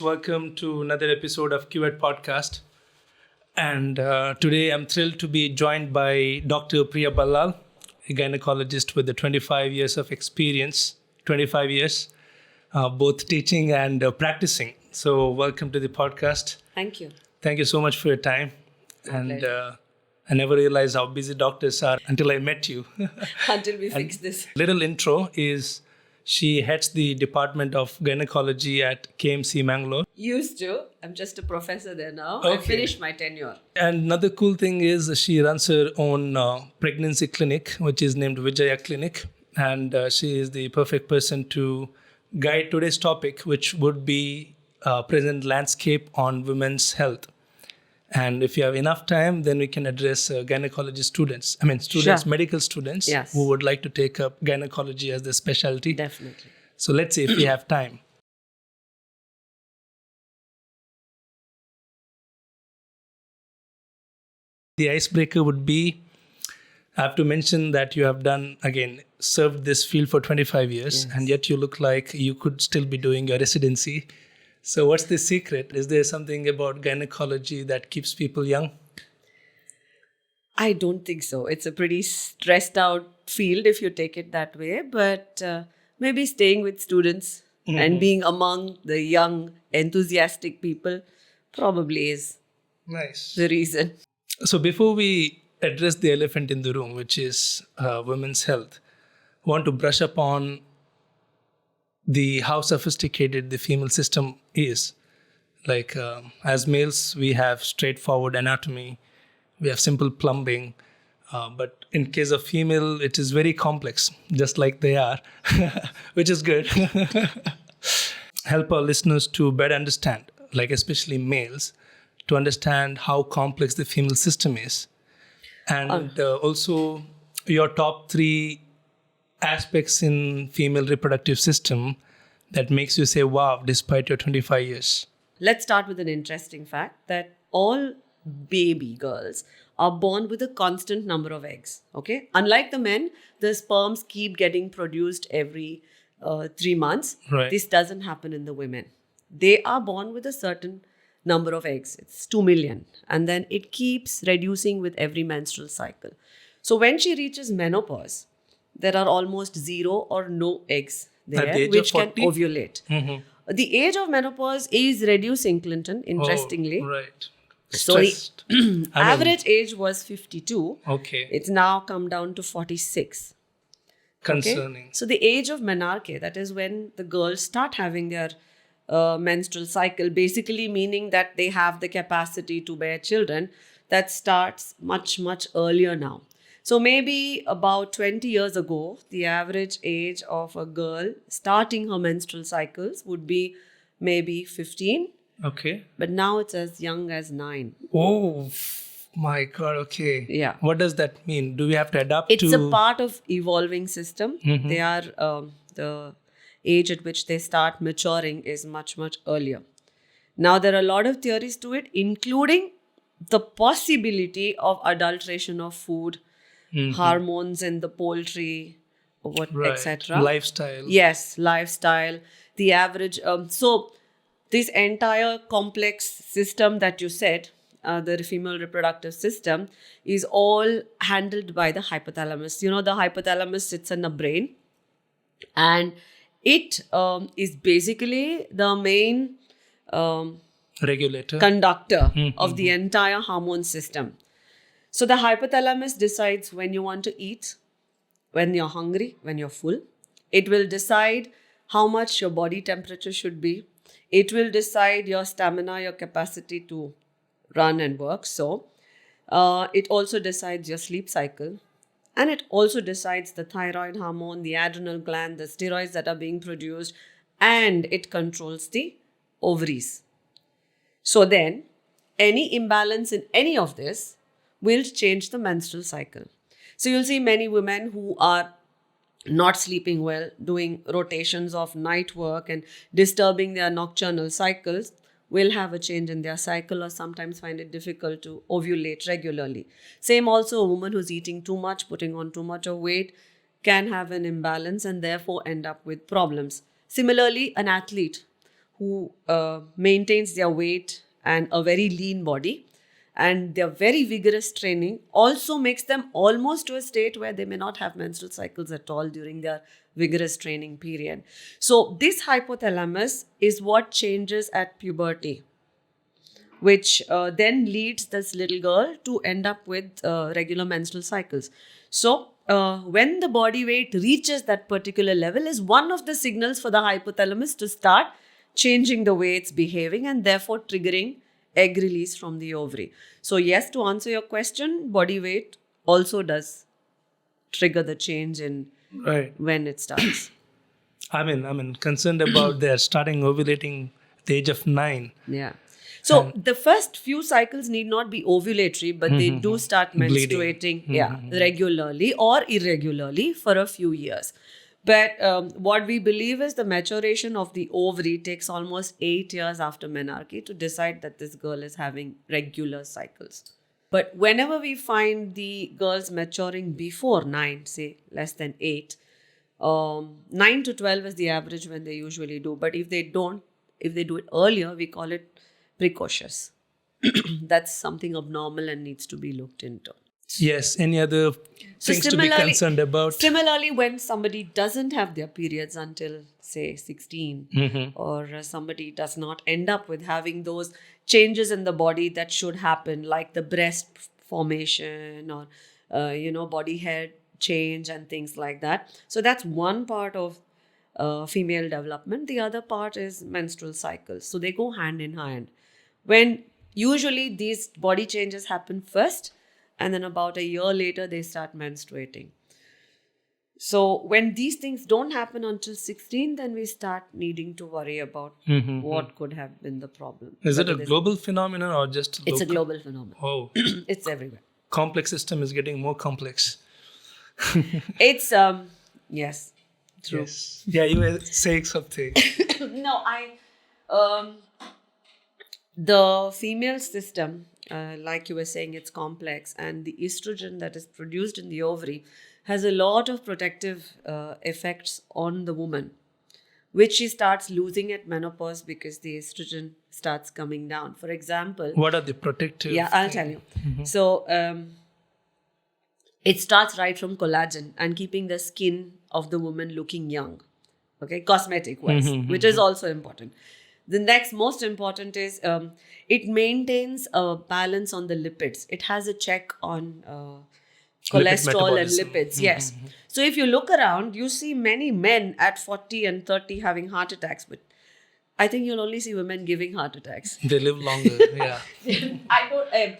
Welcome to another episode of QED Podcast. And today I'm thrilled to be joined by Dr. Priya Ballal, a gynecologist with the 25 years of experience, 25 years, both teaching and practicing. So, welcome to the podcast. Thank you. Thank you so much for your time. And I never realized how busy doctors are until I met you. Until we fix this. Little intro is she heads the Department of Gynecology at KMC Mangalore. Used to. I'm just a professor there now. Okay. I finished my tenure. And another cool thing is she runs her own pregnancy clinic, which is named Vijaya Clinic. And she is the perfect person to guide today's topic, which would be present landscape on women's health. And if you have enough time, then we can address gynecology students. Sure. Medical students Yes. who would like to take up gynecology as their specialty. Definitely. So let's see if we have time. The icebreaker would be, I have to mention that you have served this field for 25 years, Yes. and yet you look like you could still be doing your residency. So what's the secret? Is there something about gynecology that keeps people young? I don't think so. It's a pretty stressed out field if you take it that way. But maybe staying with students and being among the young, enthusiastic people probably is Nice. the reason. So before we address the elephant in the room, which is women's health, I want to brush up on how sophisticated the female system is. Like as males, we have straightforward anatomy, we have simple plumbing, but in case of female, it is very complex, just like they are, which is good. Help our listeners to better understand, like especially males, to understand how complex the female system is. And also your top 3 aspects in female reproductive system that makes you say wow despite your 25 years. Let's start with an interesting fact that all baby girls are born with a constant number of eggs. Okay, unlike the men, the sperms keep getting produced every 3 months. Right. This doesn't happen in the women. They are born with a certain number of eggs. It's 2 million, and then it keeps reducing with every menstrual cycle. So when she reaches menopause, there are almost 0 or no eggs At the there age which of can 40? ovulate. The age of menopause is reducing, Clinton, interestingly. Oh, right. So the Stressed. average age was 52. Okay. It's now come down to 46. Okay? Concerning. So the age of menarche, that is when the girls start having their menstrual cycle, basically meaning that they have the capacity to bear children, that starts much, much earlier now. So maybe about 20 years ago, the average age of a girl starting her menstrual cycles would be maybe 15, Okay. but now it's as young as 9. Oh my God. Okay. Yeah. What does that mean? Do we have to adapt It's to? a part of evolving system. They are the age at which they start maturing is much, much earlier. Now, there are a lot of theories to it, including the possibility of adulteration of food, hormones in the poultry, Right. etc. Lifestyle. Yes, lifestyle, the average. So, this entire complex system that you said, the female reproductive system, is all handled by the hypothalamus. You know, the hypothalamus sits in the brain, and it is basically the main Regulator. conductor of the entire hormone system. So the hypothalamus decides when you want to eat, when you're hungry, when you're full. It will decide how much your body temperature should be. It will decide your stamina, your capacity to run and work. So it also decides your sleep cycle. And it also decides the thyroid hormone, the adrenal gland, the steroids that are being produced, and it controls the ovaries. So then, any imbalance in any of this will change the menstrual cycle. So you'll see many women who are not sleeping well, doing rotations of night work and disturbing their nocturnal cycles, will have a change in their cycle or sometimes find it difficult to ovulate regularly. Same also, a woman who's eating too much, putting on too much of weight, can have an imbalance and therefore end up with problems. Similarly, an athlete who maintains their weight and a very lean body, and their very vigorous training also makes them almost to a state where they may not have menstrual cycles at all during their vigorous training period. So this hypothalamus is what changes at puberty, which then leads this little girl to end up with regular menstrual cycles. So when the body weight reaches that particular level is one of the signals for the hypothalamus to start changing the way it's behaving and therefore triggering egg release from the ovary. So yes, to answer your question, body weight also does trigger the change in Right. when it starts. I'm concerned about their starting ovulating at the age of 9. Yeah. So the first few cycles need not be ovulatory, but they do start Bleeding. menstruating regularly or irregularly for a few years. But what we believe is the maturation of the ovary takes almost 8 years after menarche to decide that this girl is having regular cycles. But whenever we find the girls maturing before 9, say less than 8, 9 to 12 is the average when they usually do. But if they do it earlier, we call it precocious. That's something abnormal and needs to be looked into. Yes. Any other things to be concerned about? Similarly, when somebody doesn't have their periods until, say, 16, or somebody does not end up with having those changes in the body that should happen, like the breast formation or, body hair change and things like that. So that's one part of female development. The other part is menstrual cycles. So they go hand in hand. When usually these body changes happen first, and then about a year later, they start menstruating. So when these things don't happen until 16, then we start needing to worry about what could have been the problem. Is it a global phenomenon or just It's a local? global phenomenon. Oh, It's everywhere. complex system is getting more complex. It's, yes, true. Yes. Yeah, you were saying something. No, the female system, like you were saying, it's complex, and the estrogen that is produced in the ovary has a lot of protective effects on the woman, which she starts losing at menopause because the estrogen starts coming down. For example, What are the protective? yeah, I'll tell you. So it starts right from collagen and keeping the skin of the woman looking young, okay, cosmetic wise, which is also important. The next most important is it maintains a balance on the lipids. It has a check on cholesterol and metabolism. lipids. Yes. So if you look around, you see many men at 40 and 30 having heart attacks, but I think you'll only see women giving heart attacks. They live longer. Yeah.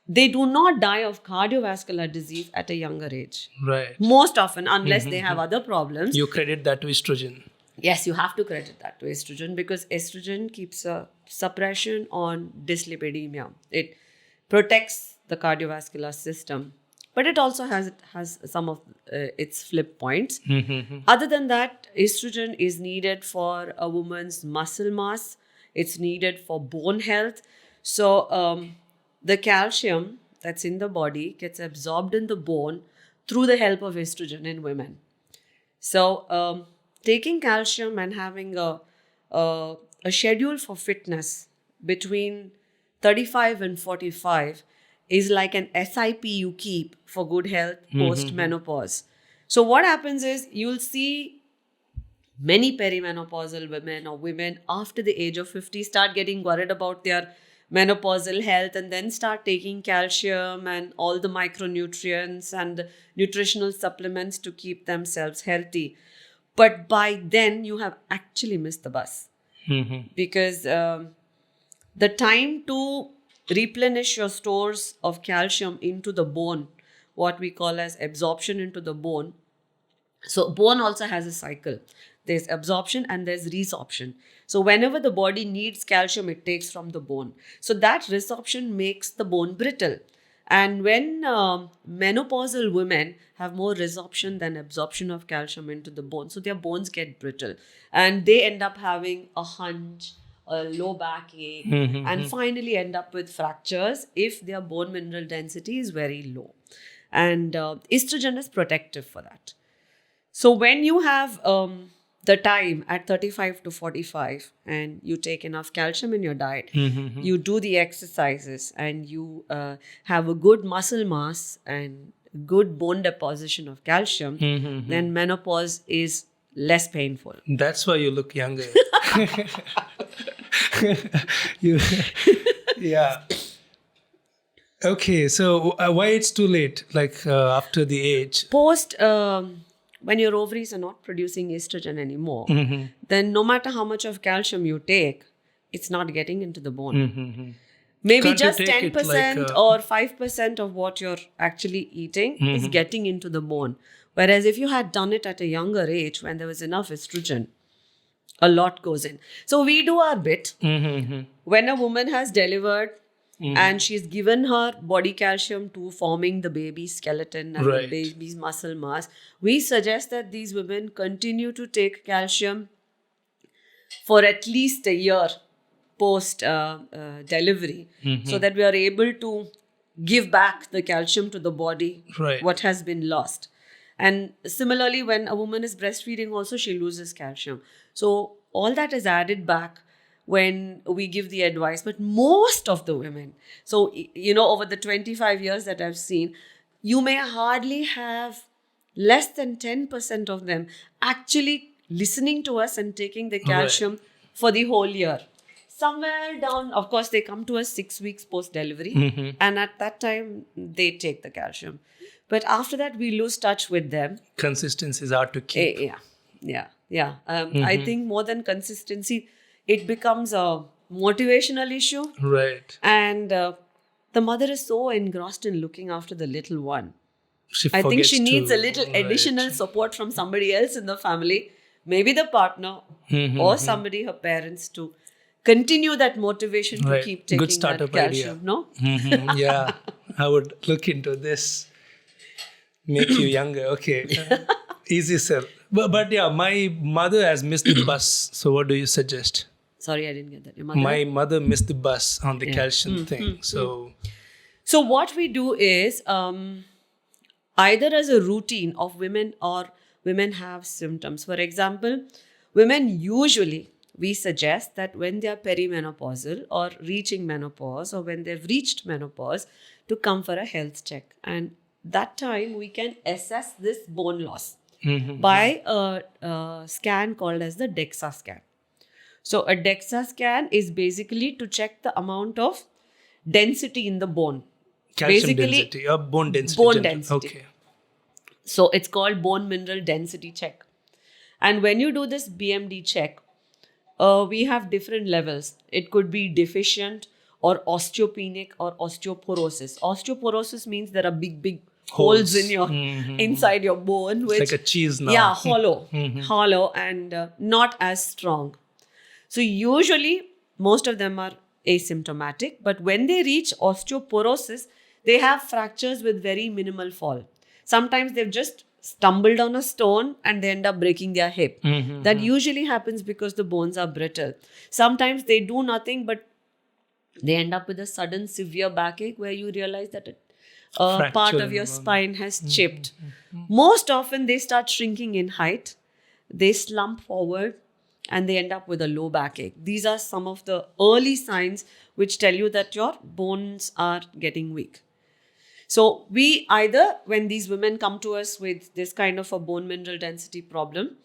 They do not die of cardiovascular disease at a younger age. Right. Most often, unless they have other problems. You credit that to estrogen. Yes, you have to credit that to estrogen because estrogen keeps a suppression on dyslipidemia. It protects the cardiovascular system, but it also has some of its flip points. Other than that, estrogen is needed for a woman's muscle mass. It's needed for bone health. So the calcium that's in the body gets absorbed in the bone through the help of estrogen in women. So taking calcium and having a schedule for fitness between 35 and 45 is like an SIP you keep for good health post-menopause. So what happens is you'll see many perimenopausal women or women after the age of 50 start getting worried about their menopausal health and then start taking calcium and all the micronutrients and the nutritional supplements to keep themselves healthy. But by then, you have actually missed the bus. Because the time to replenish your stores of calcium into the bone, what we call as absorption into the bone. So bone also has a cycle. There's absorption and there's resorption. So whenever the body needs calcium, it takes from the bone. So that resorption makes the bone brittle. And when menopausal women have more resorption than absorption of calcium into the bone, so their bones get brittle and they end up having a hunch, a low backache, and finally end up with fractures if their bone mineral density is very low. And estrogen is protective for that. So when you have the time at 35 to 45 and you take enough calcium in your diet, you do the exercises and you have a good muscle mass and good bone deposition of calcium, then menopause is less painful. That's why you look younger. you, yeah. Okay, so why it's too late? Like after the age? Post, when your ovaries are not producing estrogen anymore, then no matter how much of calcium you take, it's not getting into the bone. Maybe Can't you just take it 10% like, or 5% of what you're actually eating is getting into the bone. Whereas if you had done it at a younger age when there was enough estrogen, a lot goes in. So we do our bit. When a woman has delivered and she's given her body calcium to forming the baby's skeleton and Right. the baby's muscle mass, we suggest that these women continue to take calcium for at least a year post delivery, so that we are able to give back the calcium to the body, Right. what has been lost. And similarly, when a woman is breastfeeding also, she loses calcium. So all that is added back when we give the advice. But most of the women, so over the 25 years that I've seen, you may hardly have less than 10% of them actually listening to us and taking the calcium for the whole year. Somewhere down, of course, they come to us 6 weeks post-delivery, and at that time, they take the calcium. But after that, we lose touch with them. Consistency is hard to keep. Yeah. I think more than consistency, it becomes a motivational issue. Right. And the mother is so engrossed in looking after the little one. I think she needs a little additional support from somebody else in the family, maybe the partner or somebody, her parents, to continue that motivation to keep taking Good startup that calcium. idea. No? Yeah, I would look into this. Make you younger. Okay. Easy sell. But yeah, my mother has missed the bus. So what do you suggest? Sorry, I didn't get that. Your mother? My mother missed the bus on the calcium thing. So what we do is either as a routine of women or women have symptoms. For example, women usually, we suggest that when they are perimenopausal or reaching menopause or when they've reached menopause, to come for a health check. And that time we can assess this bone loss by a scan called as the DEXA scan. So a DEXA scan is basically to check the amount of density in the bone. calcium Basically, density or bone density. bone general. density. Okay. So it's called bone mineral density check. And when you do this BMD check, we have different levels. It could be deficient or osteopenic or osteoporosis. Osteoporosis means there are big holes in your inside your bone, which Like a cheese now. yeah, hollow and not as strong. So usually most of them are asymptomatic, but when they reach osteoporosis, they have fractures with very minimal fall. Sometimes they've just stumbled on a stone and they end up breaking their hip. That usually happens because the bones are brittle. Sometimes they do nothing, but they end up with a sudden severe backache where you realize that a part of your spine has chipped. Most often they start shrinking in height, they slump forward, and they end up with a low backache. These are some of the early signs which tell you that your bones are getting weak. So we either, when these women come to us with this kind of a bone mineral density problem,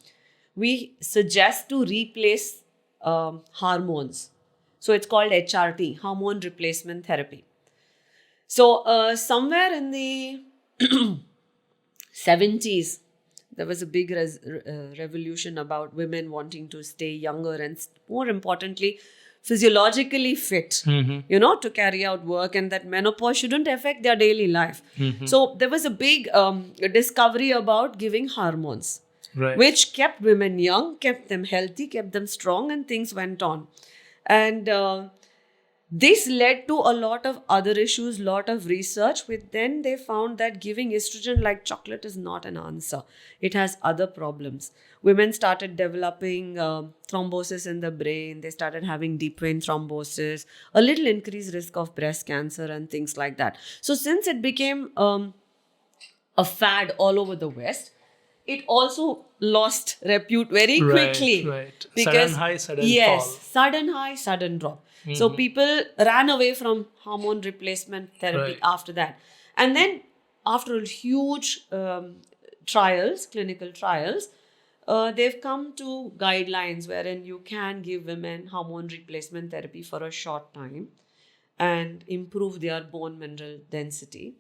we suggest to replace hormones. So it's called HRT, hormone replacement therapy. So somewhere in the 70s, there was a big revolution about women wanting to stay younger and more importantly, physiologically fit, to carry out work, and that menopause shouldn't affect their daily life. So there was a big discovery about giving hormones, which kept women young, kept them healthy, kept them strong, and things went on. And this led to a lot of other issues, lot of research, which then they found that giving estrogen like chocolate is not an answer. It has other problems. Women started developing thrombosis in the brain. They started having deep vein thrombosis, a little increased risk of breast cancer and things like that. So since it became a fad all over the West, it also lost repute very Right, quickly. right. Because Sudden high, sudden yes, fall. sudden high, sudden drop. So people ran away from hormone replacement therapy Right. after that. And then after a huge trials, clinical trials, they've come to guidelines wherein you can give women hormone replacement therapy for a short time and improve their bone mineral density.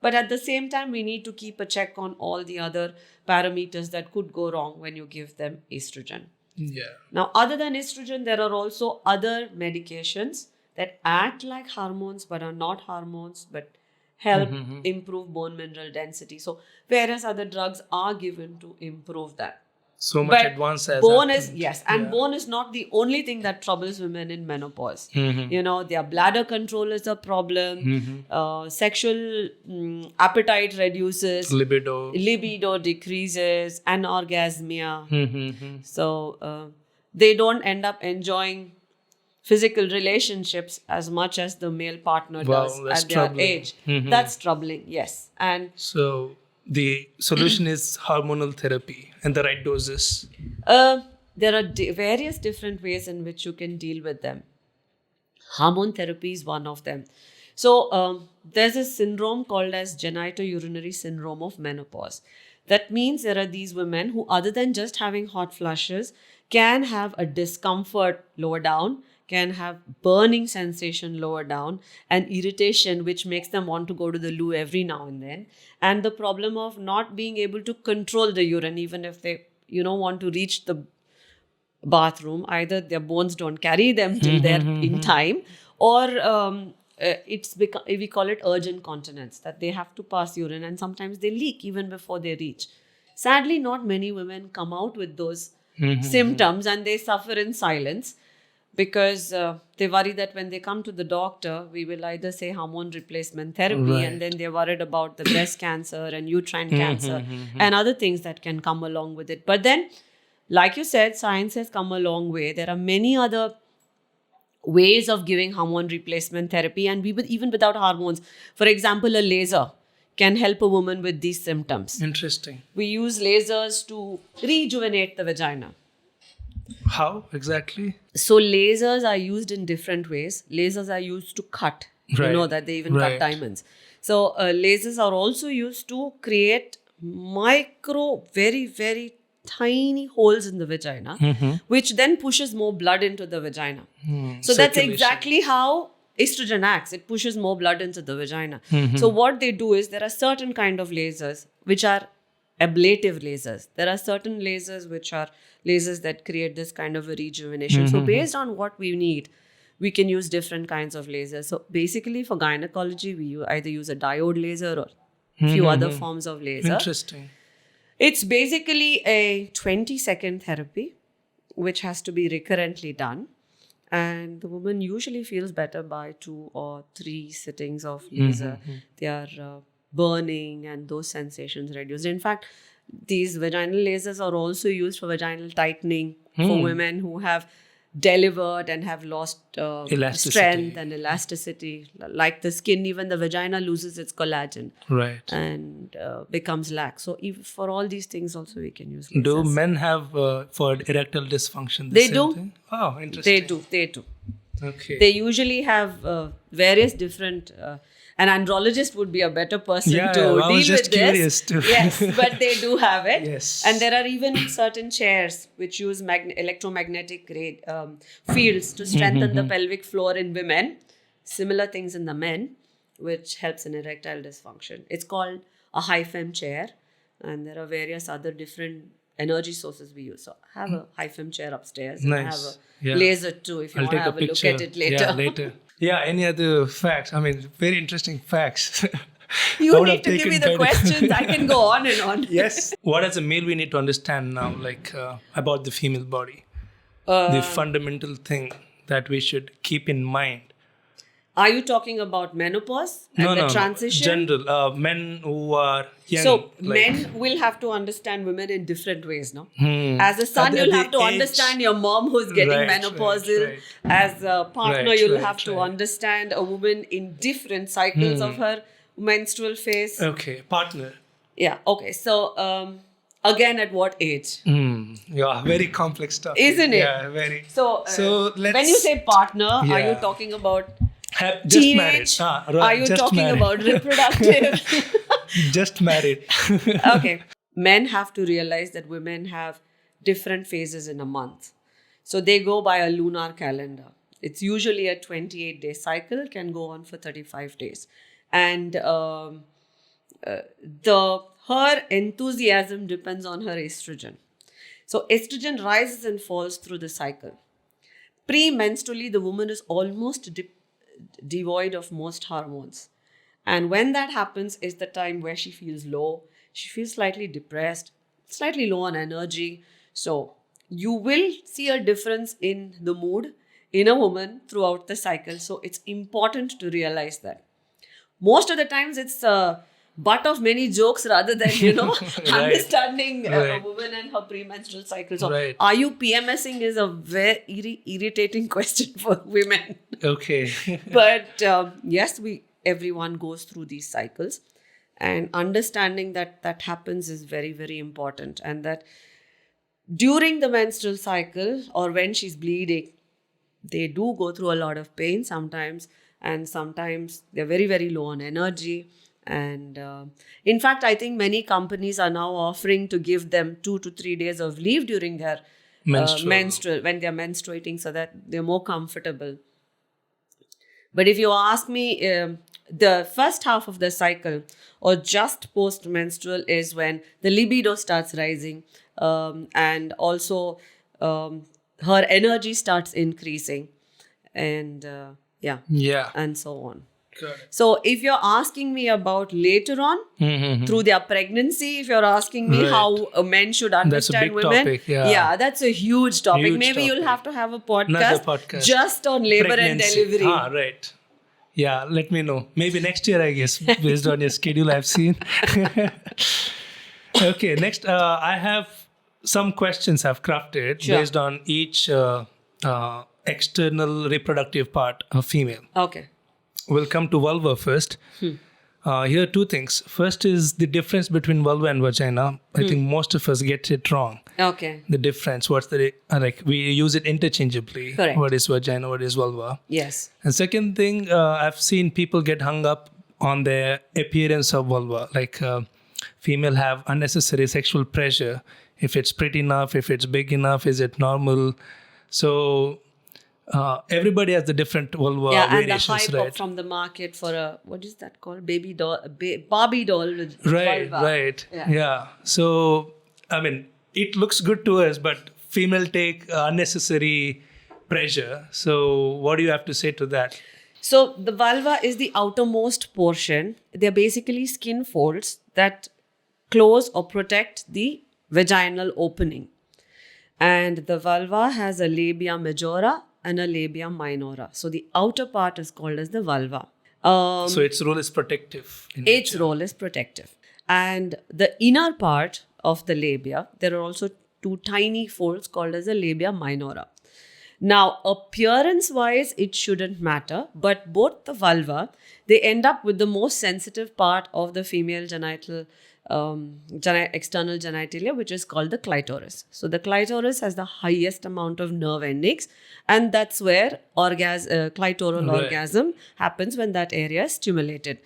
But at the same time, we need to keep a check on all the other parameters that could go wrong when you give them estrogen. Yeah. Now, other than estrogen, there are also other medications that act like hormones but are not hormones but help improve bone mineral density. So, various other drugs are given to improve that. So much But advanced as bone happened. is, yes, and Yeah. bone is not the only thing that troubles women in menopause. Mm-hmm. You know, their bladder control is a problem. Sexual appetite reduces. Libido. Decreases. Anorgasmia. Mm-hmm. So they don't end up enjoying physical relationships as much as the male partner Wow, does that's at their troubling. age. That's troubling, yes. And So the solution is hormonal therapy and the right doses. there are various different ways in which you can deal with them. Hormone therapy is one of them. So there's a syndrome called as genitourinary syndrome of menopause. That means there are these women who, other than just having hot flushes, can have a discomfort lower down, can have burning sensation lower down, and irritation which makes them want to go to the loo every now and then, and the problem of not being able to control the urine even if they want to reach the bathroom. Either their bones don't carry them till they're in time, or we call it urgent continence, that they have to pass urine and sometimes they leak even before they reach. Sadly, not many women come out with those symptoms, and they suffer in silence because they worry that when they come to the doctor, we will either say hormone replacement therapy, Right. and then they're worried about the breast cancer and uterine cancer and other things that can come along with it. But then, like you said, science has come a long way. There are many other ways of giving hormone replacement therapy, and even without hormones. For example, a laser can help a woman with these symptoms. Interesting. We use lasers to rejuvenate the vagina. How exactly? So lasers are used in different ways. Lasers are used to cut. Right. You know that they even Right. cut diamonds. So lasers are also used to create micro, very, very tiny holes in the vagina, which then pushes more blood into the vagina. So that's Circulation. exactly how estrogen acts. It pushes more blood into the vagina. So what they do is, there are certain kind of lasers which are ablative lasers. There are certain lasers which are lasers that create this kind of a rejuvenation. So based on what we need, we can use different kinds of lasers. So basically for gynecology, we either use a diode laser or few other forms of laser. Interesting. It's basically a 20-second therapy which has to be recurrently done. And the woman usually feels better by 2 or 3 sittings of laser. They are burning and those sensations reduced. In fact, these vaginal lasers are also used for vaginal tightening for women who have delivered and have lost Elasticity. strength and elasticity. Like the skin, even the vagina loses its collagen Right. and becomes lax. So for all these things also we can use lasers. Do men have for erectile dysfunction? They same do. Thing? Oh, interesting. They do. Okay. They usually have various different. An andrologist would be a better person Yeah, to I deal was just with curious this. too. Yes, but they do have it. Yes. And there are even certain chairs which use electromagnetic fields to strengthen the pelvic floor in women. Similar things in the men, which helps in erectile dysfunction. It's called a HiFem chair, and there are various other different energy sources we use. So I have a HiFem chair upstairs. And I have Nice. a Yeah. laser too if you I'll want to take a have a look picture. at it later. Yeah, later. Yeah, any other facts? I mean, very interesting facts. I You would need have to give taken me the kind of- questions. I can go on and on. Yes. What as a male we need to understand now, like about the female body? The fundamental thing that we should keep in mind. Are you talking about menopause and the transition? General men who are young. So like- men will have to understand women in different ways, no? Hmm. As a son, At you'll the have to age- understand your mom who's getting Right, menopausal. right. As a partner, Right, you'll right, have to right. understand a woman in different cycles of her menstrual phase. Okay, partner. Yeah. Okay. So Again, at what age? Yeah, very complex stuff. Isn't it? Yeah, very. So, let's when you say partner, are you Yeah. talking about just married. teenage? Right, Are you just talking married. about reproductive? Just married. Okay. Men have to realize that women have different phases in a month. So they go by a lunar calendar. It's usually a 28-day cycle, can go on for 35 days. And her enthusiasm depends on her estrogen. So estrogen rises and falls through the cycle. Premenstrually, the woman is almost devoid of most hormones. And when that happens is the time where she feels low, she feels slightly depressed, slightly low on energy. So you will see a difference in the mood in a woman throughout the cycle. So it's important to realize that. Most of the times it's a butt of many jokes rather than, understanding a Right. woman and her premenstrual cycle. So Right. are you PMSing is a very irritating question for women. Okay. But yes, everyone goes through these cycles, and understanding that happens is very, very important. And that during the menstrual cycle or when she's bleeding, they do go through a lot of pain sometimes, and sometimes they're very, very low on energy. And in fact, I think many companies are now offering to give them 2 to 3 days of leave during their Menstrual. when they're menstruating, so that they're more comfortable. But if you ask me, the first half of the cycle or just post-menstrual is when the libido starts rising, and also her energy starts increasing, and Yeah. and so on. Got it. So if you're asking me about later on, through their pregnancy, if you're asking me Right. how men should understand big women, topic, yeah. that's a huge topic. Huge Maybe you'll topic. have to have a Another podcast, podcast. just on labor Pregnancy. and delivery. Right. Yeah, let me know. Maybe next year, I guess, based on your schedule I've seen. Okay, next, I have some questions I've crafted Sure. based on each external reproductive part of female. Okay. We'll come to vulva first. Here are two things. First is the difference between vulva and vagina. I think most of us get it wrong. Okay. The difference, what's the, we use it interchangeably. Correct. What is vagina, what is vulva? Yes. And second thing, I've seen people get hung up on the appearance of vulva. Like female have unnecessary sexual pressure. If it's pretty enough, if it's big enough, is it normal? So everybody has the different vulva And the variations, hype right? from the market for a, what is that called? Baby doll, Barbie doll with Right, vulva. right. Yeah. Yeah. So, I mean, it looks good to us, but female take unnecessary pressure. So, what do you have to say to that? So the vulva is the outermost portion. They're basically skin folds that close or protect the vaginal opening. And the vulva has a labia majora and a labia minora. So the outer part is called as the vulva. So, its role is protective. in Its nature. role is protective. And the inner part of the labia, there are also two tiny folds called as the labia minora. Now, appearance-wise, it shouldn't matter, but both the vulva, they end up with the most sensitive part of the female genital, external genitalia, which is called the clitoris. So the clitoris has the highest amount of nerve endings, and that's where clitoral Right. orgasm happens when that area is stimulated.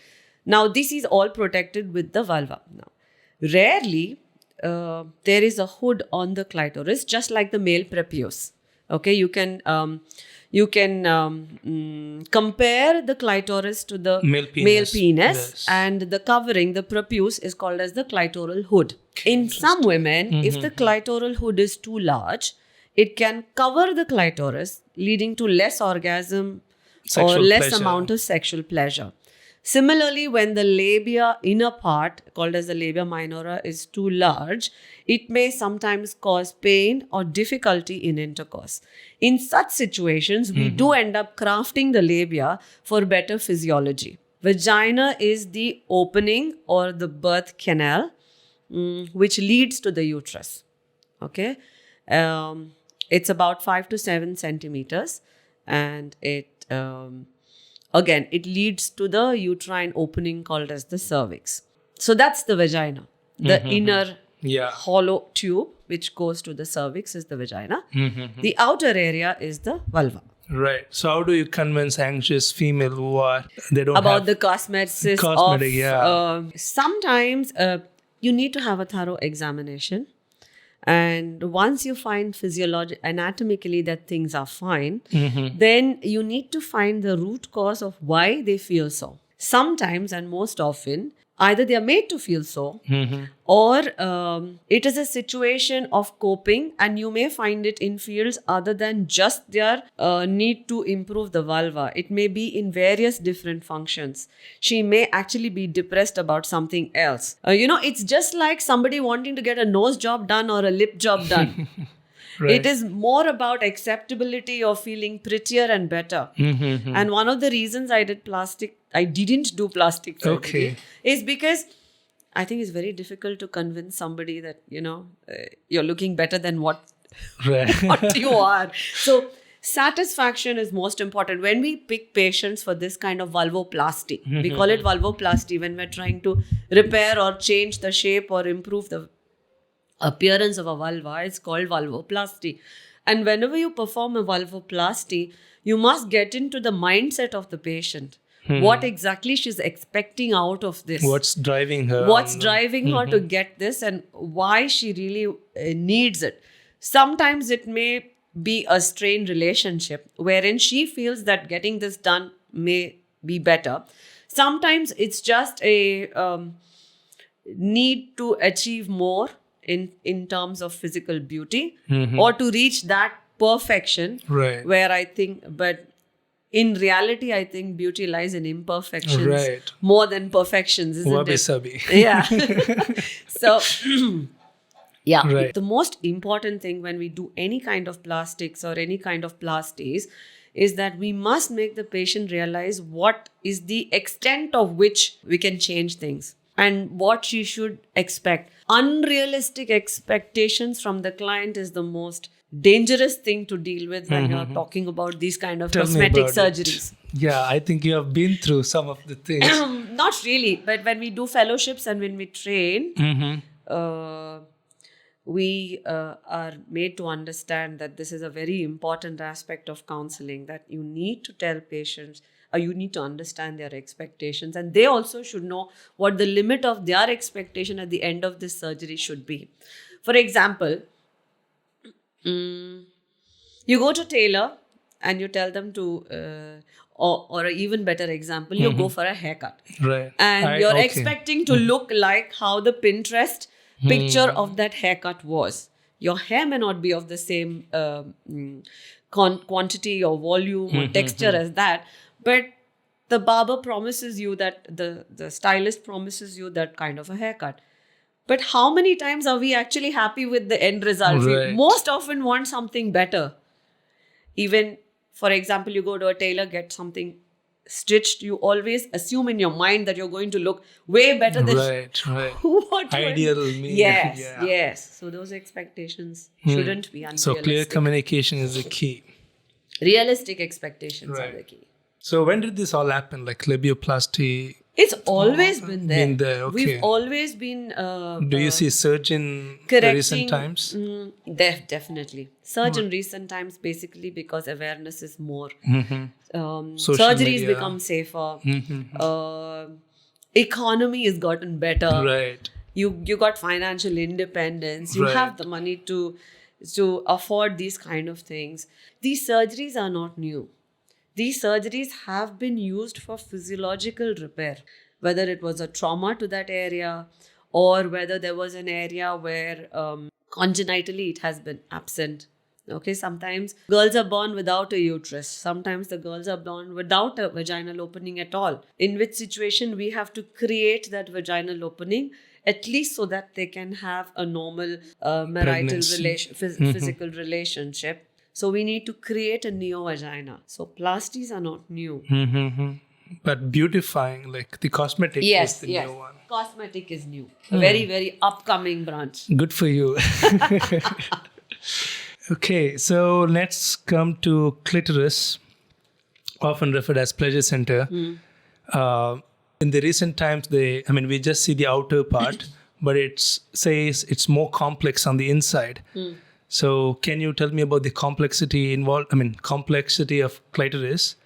Now, this is all protected with the vulva. Now, rarely there is a hood on the clitoris, just like the male prepuce. Okay, you can compare the clitoris to the Male penis. Yes. and the covering, the prepuce, is called as the clitoral hood. In some women, if the clitoral hood is too large, it can cover the clitoris, leading to less orgasm or Sexual less pleasure. amount of sexual pleasure. Similarly, when the labia inner part, called as the labia minora, is too large, it may sometimes cause pain or difficulty in intercourse. In such situations, we do end up crafting the labia for better physiology. Vagina is the opening or the birth canal, which leads to the uterus. Okay, it's about 5 to 7 centimeters, and it again, it leads to the uterine opening called as the cervix. So that's the vagina, the inner Yeah. hollow tube which goes to the cervix is the vagina. The outer area is the vulva. Right. So how do you convince anxious female who are they don't About have the cosmetics Cosmetic, of yeah. sometimes you need to have a thorough examination, and once you find anatomically that things are fine, then you need to find the root cause of why they feel so. Sometimes, and most often, either they are made to feel so, or it is a situation of coping, and you may find it in fields other than just their need to improve the vulva. It may be in various different functions. She may actually be depressed about something else. It's just like somebody wanting to get a nose job done or a lip job done. Right. It is more about acceptability of feeling prettier and better. And one of the reasons I didn't do plastic surgery Okay. is because I think it's very difficult to convince somebody that, you're looking better than what Right. what you are. So satisfaction is most important. When we pick patients for this kind of vulvoplasty, we call it vulvoplasty when we're trying to repair or change the shape or improve the appearance of a vulva, it's called vulvoplasty. And whenever you perform a vulvoplasty, you must get into the mindset of the patient. What exactly she's expecting out of this. What's driving her? What's driving her to get this, and why she really needs it. Sometimes it may be a strained relationship wherein she feels that getting this done may be better. Sometimes it's just a need to achieve more in terms of physical beauty or to reach that perfection. Right. Where I think, but in reality, I think beauty lies in imperfections Right. more than perfections, isn't Wabi it? sabi. Yeah. So, yeah. Right. The most important thing when we do any kind of plastics or any kind of plasties is that we must make the patient realize what is the extent of which we can change things and what she should expect. Unrealistic expectations from the client is the most dangerous thing to deal with when you're talking about these kind of Tell me cosmetic about it. surgeries. Yeah, I think you have been through some of the things. Not really, but when we do fellowships and when we train, we are made to understand that this is a very important aspect of counseling, that you need to tell patients, or you need to understand their expectations, and they also should know what the limit of their expectation at the end of this surgery should be. For example, you go to tailor and you tell them to, or an even better example, you go for a haircut. Right. And you're okay. expecting to look like how the Pinterest picture of that haircut was. Your hair may not be of the same quantity or volume or texture as that, but the barber promises you that, the stylist promises you that kind of a haircut. But how many times are we actually happy with the end result? Right. We most often want something better. Even, for example, you go to a tailor, get something stitched, you always assume in your mind that you're going to look way better than Right. what Ideal me. Yes, Yeah. yes. So those expectations shouldn't be So unrealistic. clear communication is the key. Realistic expectations are Right. the key. So when did this all happen? Like labioplasty? It's always been there. Been there, okay. We've always been Do you see surge in the correcting. recent times? Definitely. Surge in recent times, basically because awareness is more. Social Surgeries media. become safer. Economy has gotten better. Right. You got financial independence. You Right. have the money to afford these kind of things. These surgeries are not new. These surgeries have been used for physiological repair, whether it was a trauma to that area or whether there was an area where congenitally it has been absent. Okay, sometimes girls are born without a uterus. Sometimes the girls are born without a vaginal opening at all. In which situation we have to create that vaginal opening, at least so that they can have a normal marital physical relationship. So we need to create a neo-vagina. So plasties are not new. But beautifying, like the cosmetic is the new one. Cosmetic is new. A very, very upcoming branch. Good for you. Okay, so let's come to clitoris, often referred as pleasure center. In the recent times, we just see the outer part, but it says it's more complex on the inside. So can you tell me about the complexity involved? I mean, complexity of clitoris,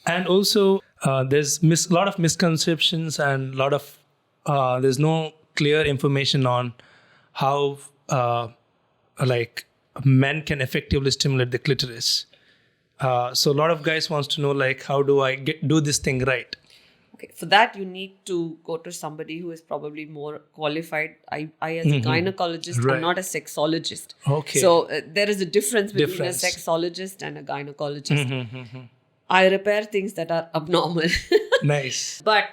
and also there's a lot of misconceptions and a lot of there's no clear information on how like men can effectively stimulate the clitoris. So a lot of guys wants to know, like, how do I do this thing right? Okay, for that you need to go to somebody who is probably more qualified. I as a gynecologist, Right. I'm not a sexologist. Okay. So there is a difference between Difference. a sexologist and a gynecologist. I repair things that are abnormal. Nice. But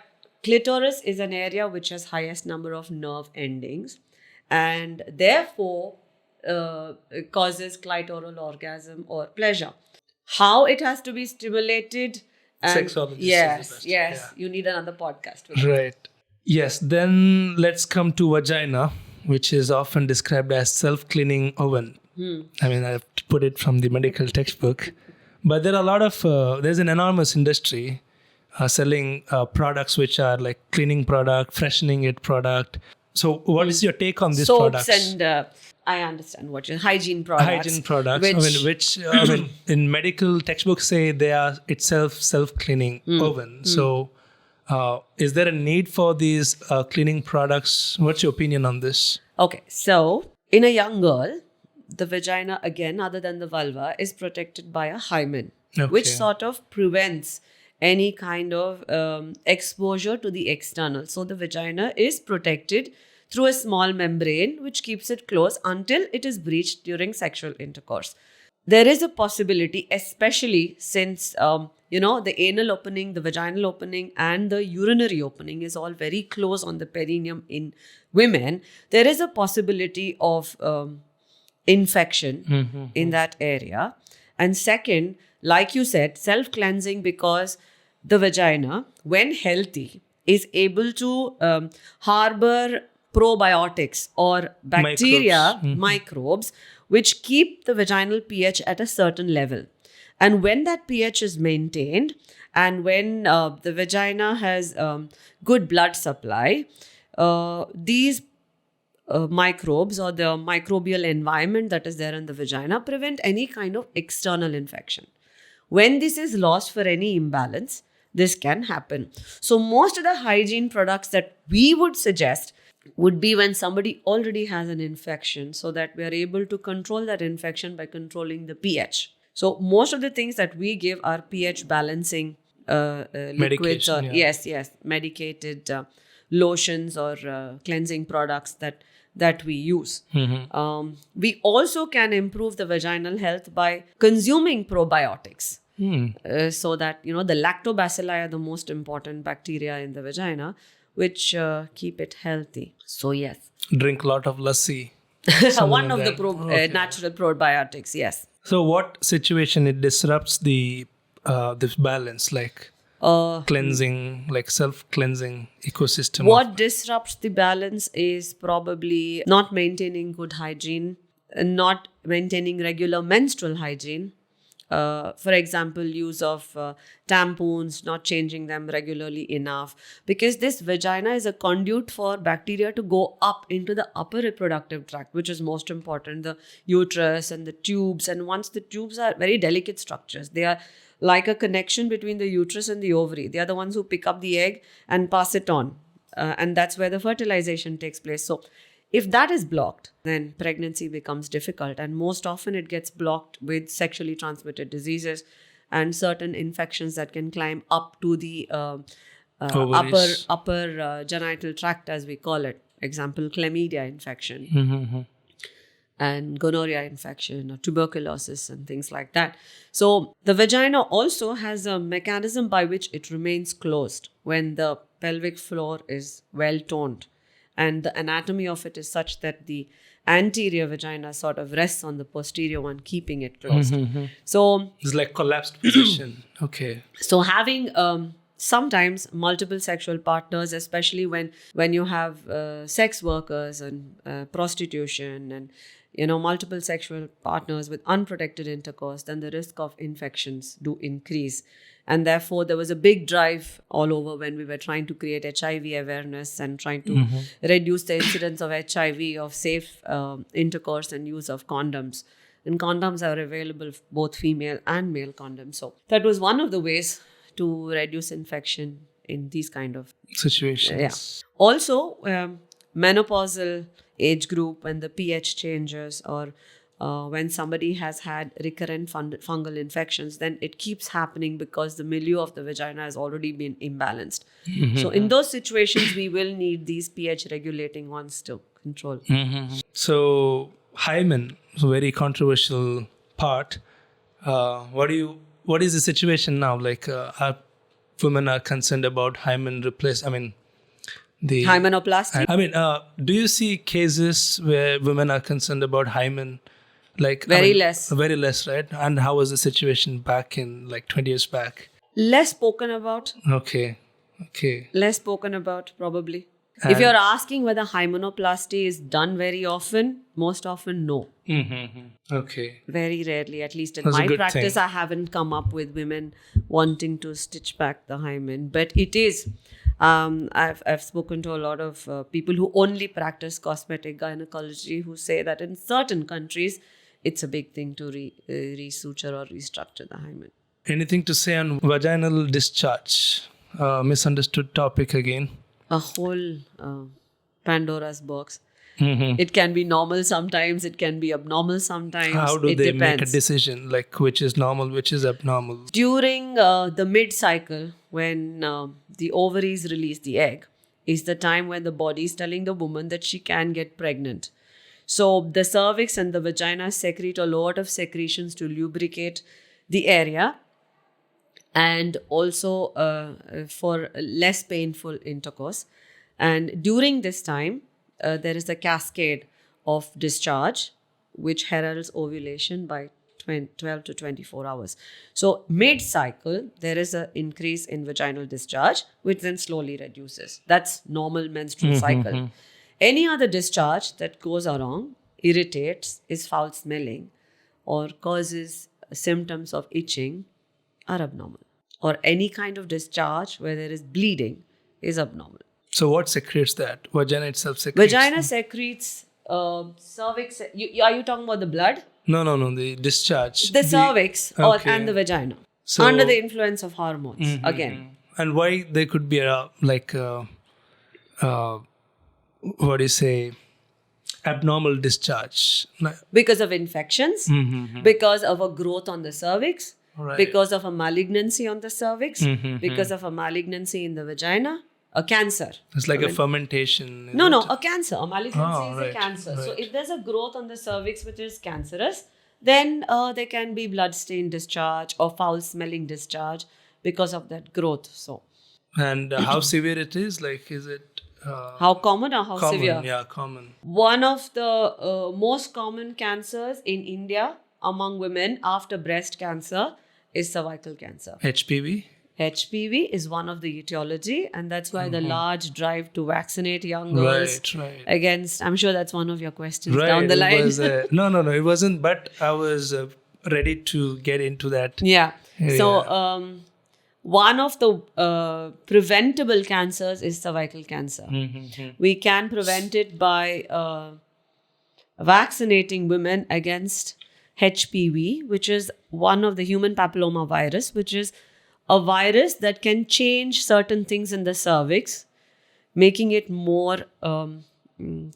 clitoris is an area which has highest number of nerve endings, and therefore causes clitoral orgasm or pleasure. How it has to be stimulated? And Sexologist is the yes, best. yes. Yeah. You need another podcast. For that. Right. Yes. Then let's come to vagina, which is often described as self-cleaning oven. I mean, I've put it from the medical textbook. But there are a lot of, there's an enormous industry selling products which are like cleaning product, freshening it product. So what is your take on these Soaps products? and I understand what you hygiene products. Hygiene products. Which, I mean, in medical textbooks say they are itself self-cleaning oven. So is there a need for these cleaning products? What's your opinion on this? okay, so in a young girl, the vagina, again, other than the vulva, is protected by a hymen, which Okay. sort of prevents any kind of exposure to the external. So the vagina is protected through a small membrane which keeps it closed until it is breached during sexual intercourse. There is a possibility, especially since the anal opening, the vaginal opening, and the urinary opening is all very close on the perineum in women. There is a possibility of infection in that area. And second, like you said, self-cleansing, because the vagina, when healthy, is able to harbor probiotics or bacteria, microbes, which keep the vaginal pH at a certain level. And when that pH is maintained, and when the vagina has good blood supply, these microbes or the microbial environment that is there in the vagina prevent any kind of external infection. When this is lost for any imbalance, this can happen. So most of the hygiene products that we would suggest would be when somebody already has an infection, so that we are able to control that infection by controlling the pH. So most of the things that we give are pH balancing liquids or Medication, medicated lotions or cleansing products that we use. We also can improve the vaginal health by consuming probiotics. So that, the lactobacilli are the most important bacteria in the vagina, which keep it healthy. So yes. Drink a lot of lassi. One like of that. the natural probiotics, yes. So what situation it disrupts the this balance, like cleansing, like self-cleansing ecosystem? What disrupts the balance is probably not maintaining good hygiene, not maintaining regular menstrual hygiene. For example, use of tampons, not changing them regularly enough, because this vagina is a conduit for bacteria to go up into the upper reproductive tract, which is most important, the uterus and the tubes. And once the tubes are very delicate structures, they are like a connection between the uterus and the ovary. They are the ones who pick up the egg and pass it on. And that's where the fertilization takes place. So if that is blocked, then pregnancy becomes difficult. And most often it gets blocked with sexually transmitted diseases and certain infections that can climb up to the Ovaries. upper genital tract, as we call it. Example, chlamydia infection. And gonorrhea infection or tuberculosis and things like that. So the vagina also has a mechanism by which it remains closed when the pelvic floor is well toned. And the anatomy of it is such that the anterior vagina sort of rests on the posterior one, keeping it closed. So It's like collapsed position. Okay. so having sometimes multiple sexual partners, especially when you have sex workers and prostitution and multiple sexual partners with unprotected intercourse, then the risk of infections do increase. And therefore, there was a big drive all over when we were trying to create HIV awareness and trying to reduce the incidence of HIV, of safe intercourse and use of condoms. And condoms are available, both female and male condoms. So that was one of the ways to reduce infection in these kind of situations. Yeah. Also, menopausal age group, when the pH changes, or when somebody has had recurrent fungal infections, then it keeps happening because the milieu of the vagina has already been imbalanced. So in those situations, we will need these pH regulating ones to control. So hymen, very controversial part. What is the situation now? Like, women are concerned about hymen the Hymenoplasty? Do you see cases where women are concerned about hymen? Like Very less. Very less, right? And how was the situation back in like 20 years back? Less spoken about. Okay. Less spoken about, probably. If you're asking whether hymenoplasty is done very often, most often, no. Okay. Very rarely, at least in That's a my good practice, thing. I haven't come up with women wanting to stitch back the hymen. But it is. I've spoken to a lot of people who only practice cosmetic gynecology who say that in certain countries, it's a big thing to resuture or restructure the hymen. Anything to say on vaginal discharge? Misunderstood topic again. A whole Pandora's box. It can be normal sometimes, it can be abnormal sometimes. How do it they depends. make a decision, like which is normal, which is abnormal? During the mid-cycle, when the ovaries release the egg, is the time when the body is telling the woman that she can get pregnant. So the cervix and the vagina secrete a lot of secretions to lubricate the area, and also for less painful intercourse. And during this time, there is a cascade of discharge, which heralds ovulation by 12 to 24 hours. So mid-cycle, there is an increase in vaginal discharge, which then slowly reduces. That's normal menstrual cycle. Any other discharge that goes along, irritates, is foul smelling, or causes symptoms of itching, are abnormal. Or any kind of discharge where there is bleeding is abnormal. So what secretes that? Vagina itself secretes? Vagina secretes cervix. Are you talking about the blood? No, the discharge. The cervix and the vagina. So, under the influence of hormones, again. And why there could be abnormal discharge? Because of infections, because of a growth on the cervix, Right. because of a malignancy on the cervix, because of a malignancy in the vagina, a cancer. It's like a fermentation. No, a cancer. A malignancy is right, a cancer. So right. if there's a growth on the cervix which is cancerous, then there can be blood-stained discharge or foul-smelling discharge because of that growth. So. And how severe it is? Like, is it... how common or how common, severe? Yeah, common. One of the most common cancers in India among women after breast cancer is cervical cancer. HPV? HPV is one of the etiology, and that's why the large drive to vaccinate young girls Right. against. I'm sure that's one of your questions Right. down the line. It was, no, it wasn't. But I was ready to get into that. Yeah. Yeah. So one of the preventable cancers is cervical cancer. We can prevent it by vaccinating women against HPV, which is one of the human papilloma virus, which is a virus that can change certain things in the cervix, making it more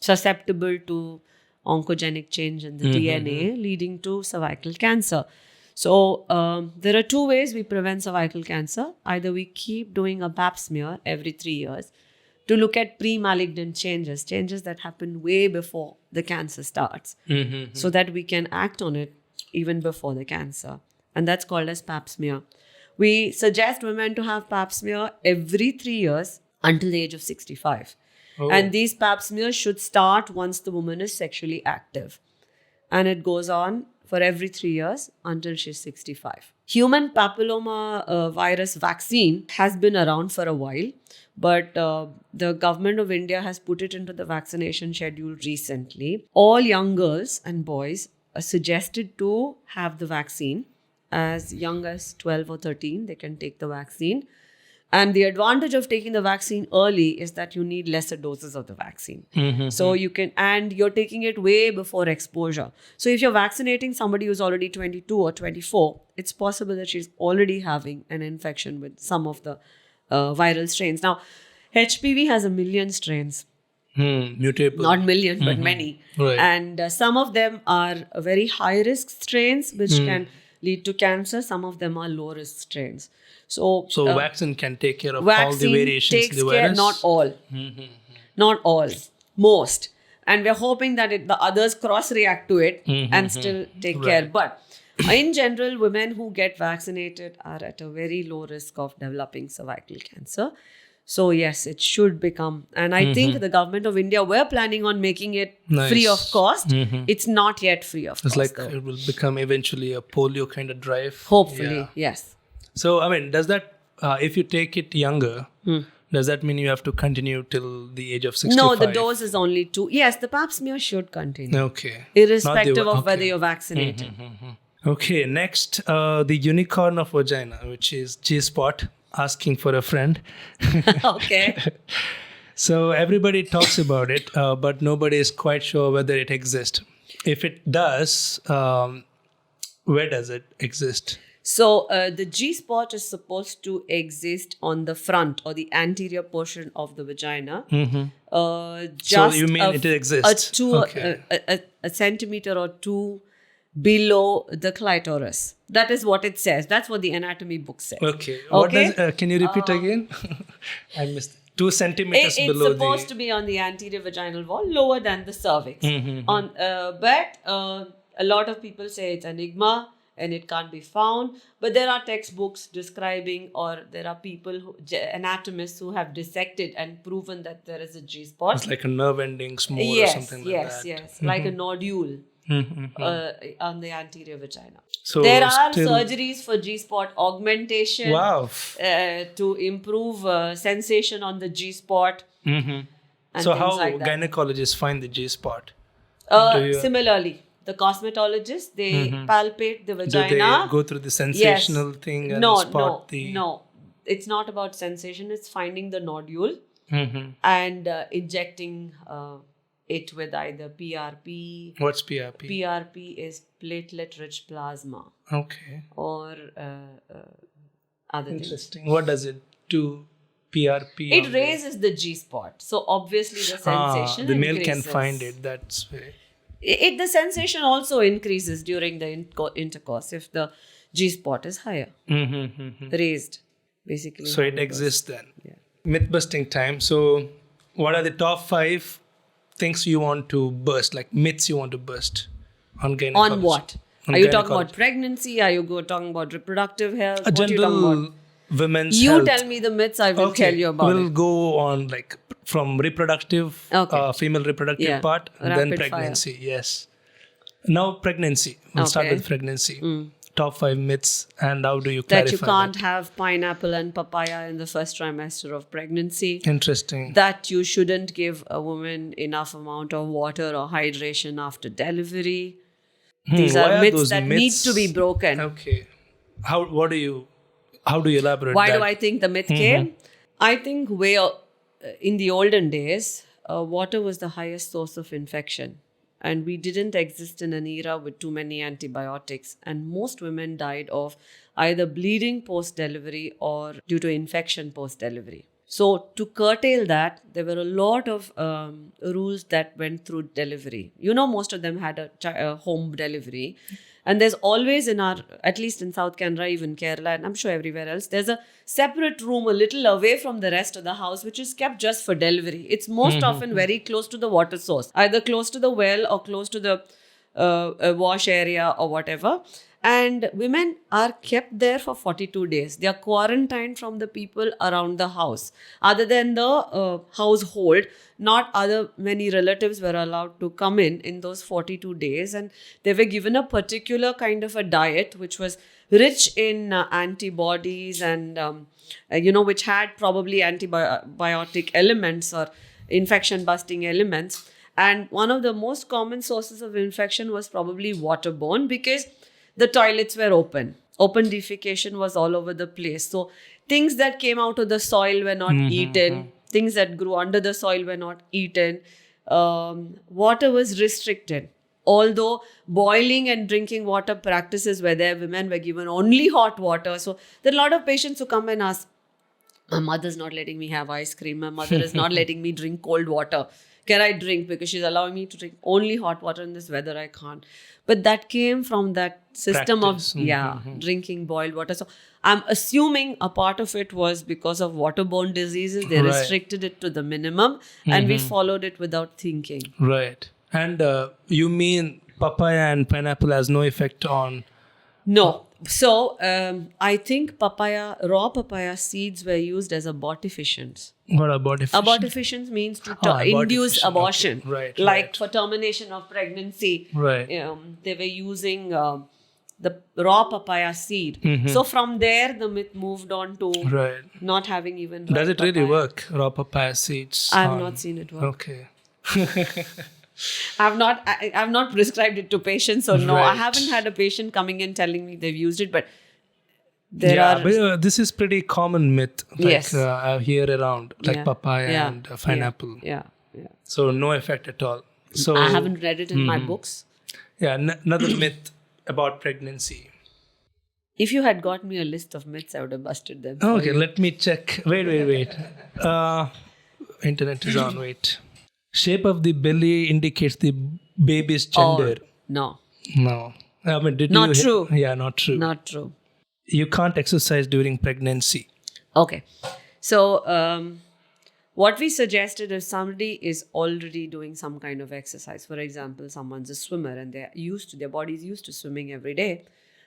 susceptible to oncogenic change in the DNA, leading to cervical cancer. So there are two ways we prevent cervical cancer. Either we keep doing a pap smear every 3 years to look at pre-malignant changes that happen way before the cancer starts, so that we can act on it even before the cancer. And that's called as pap smear. We suggest women to have pap smear every 3 years until the age of 65. Oh. And these pap smears should start once the woman is sexually active. And it goes on for every 3 years until she's 65. Human papilloma virus vaccine has been around for a while, but the government of India has put it into the vaccination schedule recently. All young girls and boys are suggested to have the vaccine as young as 12 or 13. They can take the vaccine. And the advantage of taking the vaccine early is that you need lesser doses of the vaccine. So you can, and you're taking it way before exposure. So if you're vaccinating somebody who's already 22 or 24, it's possible that she's already having an infection with some of the viral strains. Now, HPV has 1 million strains. Mutable. Not million, but many. Right. And some of them are very high risk strains, which can lead to cancer. Some of them are low risk strains. So vaccine can take care of all the variations takes in the care, virus? not all. Not all. Most. And we're hoping that the others cross-react to it and still take care. But in general, women who get vaccinated are at a very low risk of developing cervical cancer. So yes, it should become. And I think the government of India, we're planning on making it free of cost. It's not yet free of It's cost. like though. it will become eventually a polio kind of drive. Hopefully, Yeah. yes. So, I mean, does that, if you take it younger, does that mean you have to continue till the age of 65? No, the dose is only 2. Yes, the pap smear should continue. Okay. Irrespective of okay. whether you're vaccinated. Okay, next, the unicorn of vagina, which is G-spot, asking for a friend. Okay. So everybody talks about it, but nobody is quite sure whether it exists. If it does, where does it exist? So the G-spot is supposed to exist on the front or the anterior portion of the vagina. Just you mean it exists? A centimeter or 2 below the clitoris. That is what it says. That's what the anatomy book says. Okay. What Okay. does, can you repeat again? I missed 2 centimeters It's below supposed to be on the anterior vaginal wall, lower than the cervix. But a lot of people say it's enigma and it can't be found. But there are textbooks describing, or there are people, anatomists who have dissected and proven that there is a G-spot. It's like a nerve endings more or Yes, something like yes, that. yes. Like a nodule on the anterior vagina. So There are still- surgeries for G-spot augmentation Wow. to improve sensation on the G-spot. And So things how like that. gynecologists find the G-spot? Do you- Similarly, the cosmetologist, they palpate the Do vagina. they go through the sensational thing and spot the... No. It's not about sensation. It's finding the nodule Mm-hmm. and injecting it with either PRP. What's PRP? PRP is platelet-rich plasma, Okay. or other things. Interesting. What does it do? PRP? It on raises the G-spot. So obviously the sensation the male can increases. find it. That's way. The sensation also increases during the intercourse if the G-spot is higher, raised, basically. So how it goes. exists then. Yeah. Myth busting time. So, what are the top 5 things you want to burst, like myths you want to burst on gynecology? On what? On Are you talking gynecology. about pregnancy? Are you talking about reproductive health? A What are you talking general about? women's You health? tell me the myths, I will tell you about we'll it. go on like from reproductive, Okay. female reproductive Yeah. part, and then Rapid fire. pregnancy. Yes. Now pregnancy. We'll start Okay. with pregnancy. Top 5 myths, and how do you clarify That you can't have pineapple and papaya in the first trimester of pregnancy. Interesting. That you shouldn't give a woman enough amount of water or hydration after delivery. These Why are myths those that need to be broken. Okay. How do you elaborate Why that? do I think the myth came? I think in the olden days, water was the highest source of infection. And we didn't exist in an era with too many antibiotics. And most women died of either bleeding post-delivery or due to infection post-delivery. So to curtail that, there were a lot of rules that went through delivery. Most of them had a home delivery. And there's always at least in South Canara, even Kerala, and I'm sure everywhere else, there's a separate room a little away from the rest of the house, which is kept just for delivery. It's most often very close to the water source, either close to the well or close to the wash area or whatever. And women are kept there for 42 days. They are quarantined from the people around the house. Other than the household, not other many relatives were allowed to come in those 42 days. And they were given a particular kind of a diet which was rich in antibodies and, which had probably antibiotic elements or infection busting elements. And one of the most common sources of infection was probably waterborne, because the toilets were open. Open defecation was all over the place. So things that came out of the soil were not eaten. Things that grew under the soil were not eaten. Water was restricted. Although boiling and drinking water practices were there, women were given only hot water. So there are a lot of patients who come and ask, my mother's not letting me have ice cream. My mother is not letting me drink cold water. Can I drink? Because she's allowing me to drink only hot water in this weather. I can't. But that came from that system Practice. of drinking boiled water. So I'm assuming a part of it was because of waterborne diseases. They Right. restricted it to the minimum, and we followed it without thinking. Right. And you mean papaya and pineapple has no effect on... No. So I think raw papaya seeds were used as abortifacients. What abortifacient? Abortifacients means to induce abortifacient. abortion. Okay. Right, Like right. for termination of pregnancy. Right. They were using the raw papaya seed. So from there, the myth moved on to Right. not having even Does ripe it really papaya. work? Raw papaya seeds? I have on- not seen it work. Okay. I've not prescribed it to patients, so no, I Right. haven't had a patient coming in telling me they've used it, but there yeah, are... but this is pretty common myth. Like, Yes. I hear around, like Yeah. papaya Yeah. and pineapple. Yeah. So no effect at all. So I haven't read it in my books. yeah, another myth about pregnancy. If you had got me a list of myths, I would have busted them. for Okay, you. let me check. Wait. Internet is on. Wait. Shape of the belly indicates the baby's gender. No, No. I mean, did Not you true. Yeah, not true. not true. You can't exercise during pregnancy. Okay. So, what we suggested, if somebody is already doing some kind of exercise, for example, someone's a swimmer and their body is used to swimming every day,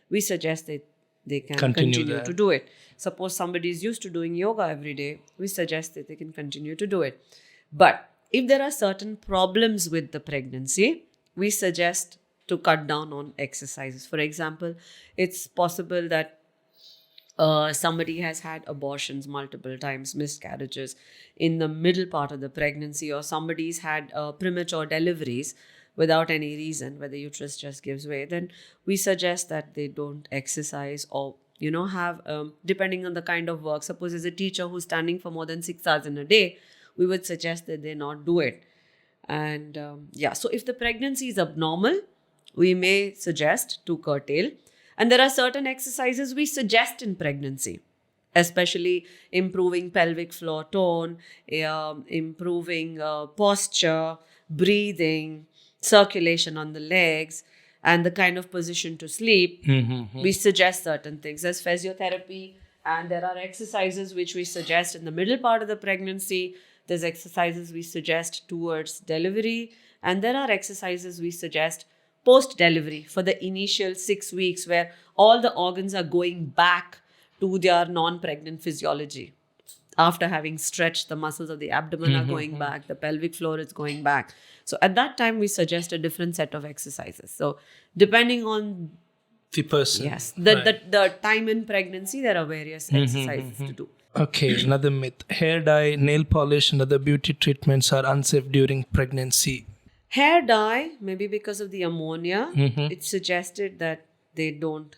we suggest that they can Continue continue that. to do it. Suppose somebody is used to doing yoga every day, we suggest that they can continue to do it. But if there are certain problems with the pregnancy, we suggest to cut down on exercises. For example, it's possible that somebody has had abortions multiple times, miscarriages in the middle part of the pregnancy, or somebody's had premature deliveries without any reason, where the uterus just gives way, then we suggest that they don't exercise or have, depending on the kind of work. Suppose as a teacher who's standing for more than 6 hours in a day, we would suggest that they not do it. And so if the pregnancy is abnormal, we may suggest to curtail. And there are certain exercises we suggest in pregnancy, especially improving pelvic floor tone, improving posture, breathing, circulation on the legs, and the kind of position to sleep. We suggest certain things. There's physiotherapy, and there are exercises which we suggest in the middle part of the pregnancy. There's exercises we suggest towards delivery, and there are exercises we suggest post-delivery for the initial 6 weeks, where all the organs are going back to their non-pregnant physiology. After having stretched, the muscles of the abdomen are going back, the pelvic floor is going back. So at that time, we suggest a different set of exercises. So depending on The person. the time in pregnancy, there are various exercises to do. Okay, another myth. Hair dye, nail polish, and other beauty treatments are unsafe during pregnancy. Hair dye, maybe because of the ammonia, it's suggested that they don't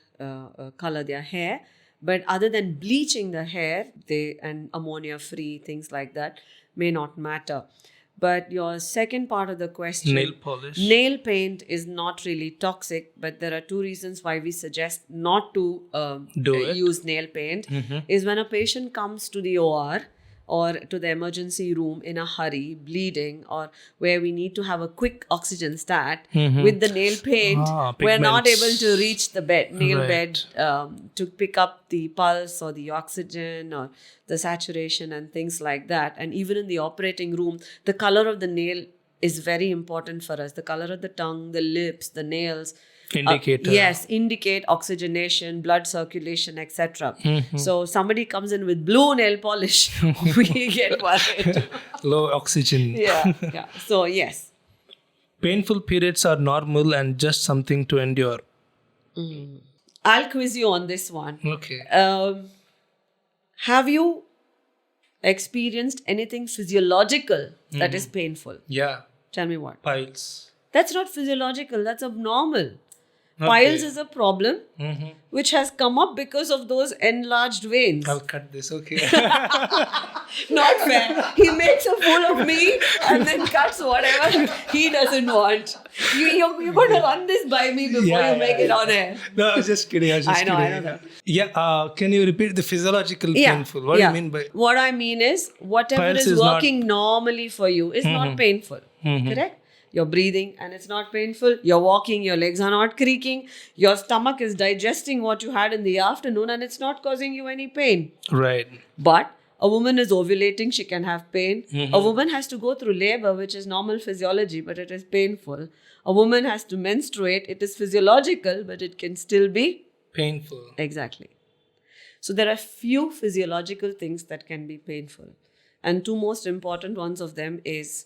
color their hair. But other than bleaching the hair, and ammonia-free, things like that, may not matter. But your second part of the question, Nail polish. nail paint is not really toxic, but there are two reasons why we suggest not to Do it. use nail paint. Is when a patient comes to the OR or to the emergency room in a hurry, bleeding, or where we need to have a quick oxygen stat, with the nail paint, we're not pigments. able to reach the nail Right. bed to pick up the pulse or the oxygen or the saturation and things like that. And even in the operating room, the color of the nail is very important for us. The color of the tongue, the lips, the nails. Indicator. Yes, indicate oxygenation, blood circulation, etc. So somebody comes in with blue nail polish, we get worried. Low oxygen. Yeah. So yes. Painful periods are normal and just something to endure. I'll quiz you on this one. Okay. Have you experienced anything physiological that is painful? Yeah. Tell me what. Piles. That's not physiological, that's abnormal. Okay. Piles is a problem which has come up because of those enlarged veins. I'll cut this. Okay. Not fair. He makes a fool of me and then cuts whatever he doesn't want. You're going to run this by me before you make it on air. No, I was just kidding. I know. Yeah. Can you repeat the physiological painful? What do you mean by? What I mean is, whatever Piles is is not- working normally for you is not painful. Correct? You're breathing and it's not painful. You're walking, your legs are not creaking. Your stomach is digesting what you had in the afternoon and it's not causing you any pain. Right. But a woman is ovulating, she can have pain. A woman has to go through labor, which is normal physiology, but it is painful. A woman has to menstruate, it is physiological, but it can still be Painful. Exactly. So there are few physiological things that can be painful. And two most important ones of them is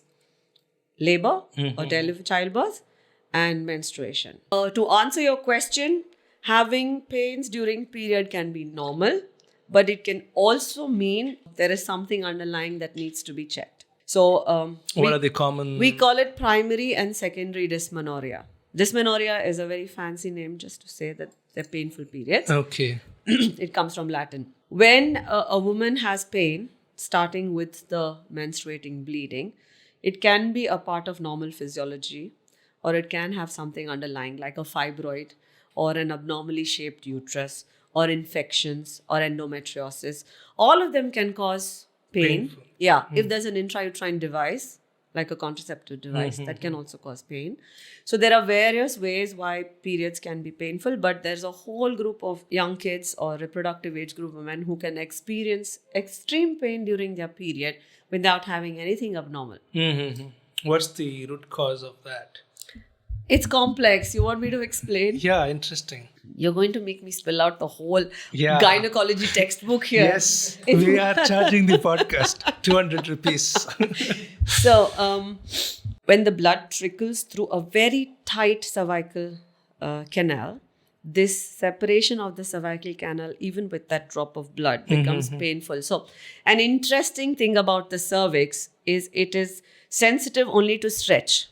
labor or childbirth and menstruation. To answer your question, having pains during period can be normal, but it can also mean there is something underlying that needs to be checked. So What are the common? we call it primary and secondary dysmenorrhea. Dysmenorrhea is a very fancy name just to say that they're painful periods. Okay. It comes from Latin. When a woman has pain, starting with the menstruating bleeding, it can be a part of normal physiology, or it can have something underlying like a fibroid or an abnormally shaped uterus or infections or endometriosis. All of them can cause pain. Painful. Yeah, if there's an intrauterine device, like a contraceptive device, that can also cause pain. So there are various ways why periods can be painful, but there's a whole group of young kids or reproductive age group women who can experience extreme pain during their period without having anything abnormal. What's the root cause of that? It's complex. You want me to explain? Yeah, interesting. You're going to make me spill out the whole Yeah. gynecology textbook here. Yes, we are charging the podcast 200 rupees. So, when the blood trickles through a very tight cervical canal, this separation of the cervical canal, even with that drop of blood, becomes painful. So, an interesting thing about the cervix is it is sensitive only to stretch.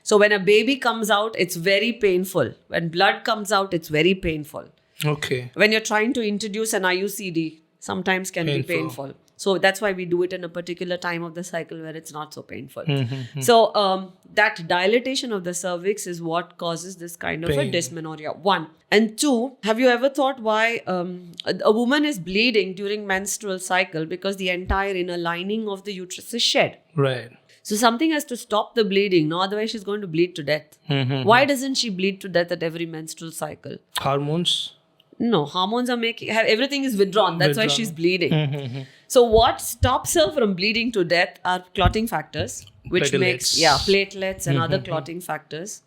So, when a baby comes out, it's very painful. When blood comes out, it's very painful. Okay. When you're trying to introduce an IUCD, sometimes can be painful. So that's why we do it in a particular time of the cycle where it's not so painful. So that dilatation of the cervix is what causes this kind of a dysmenorrhea. 1. And 2, have you ever thought why a woman is bleeding during menstrual cycle? Because the entire inner lining of the uterus is shed. Right. So something has to stop the bleeding. No, otherwise she's going to bleed to death. Why doesn't she bleed to death at every menstrual cycle? Hormones? No, hormones are everything is withdrawn. That's why she's bleeding. So what stops her from bleeding to death are clotting factors, which makes platelets and other clotting factors.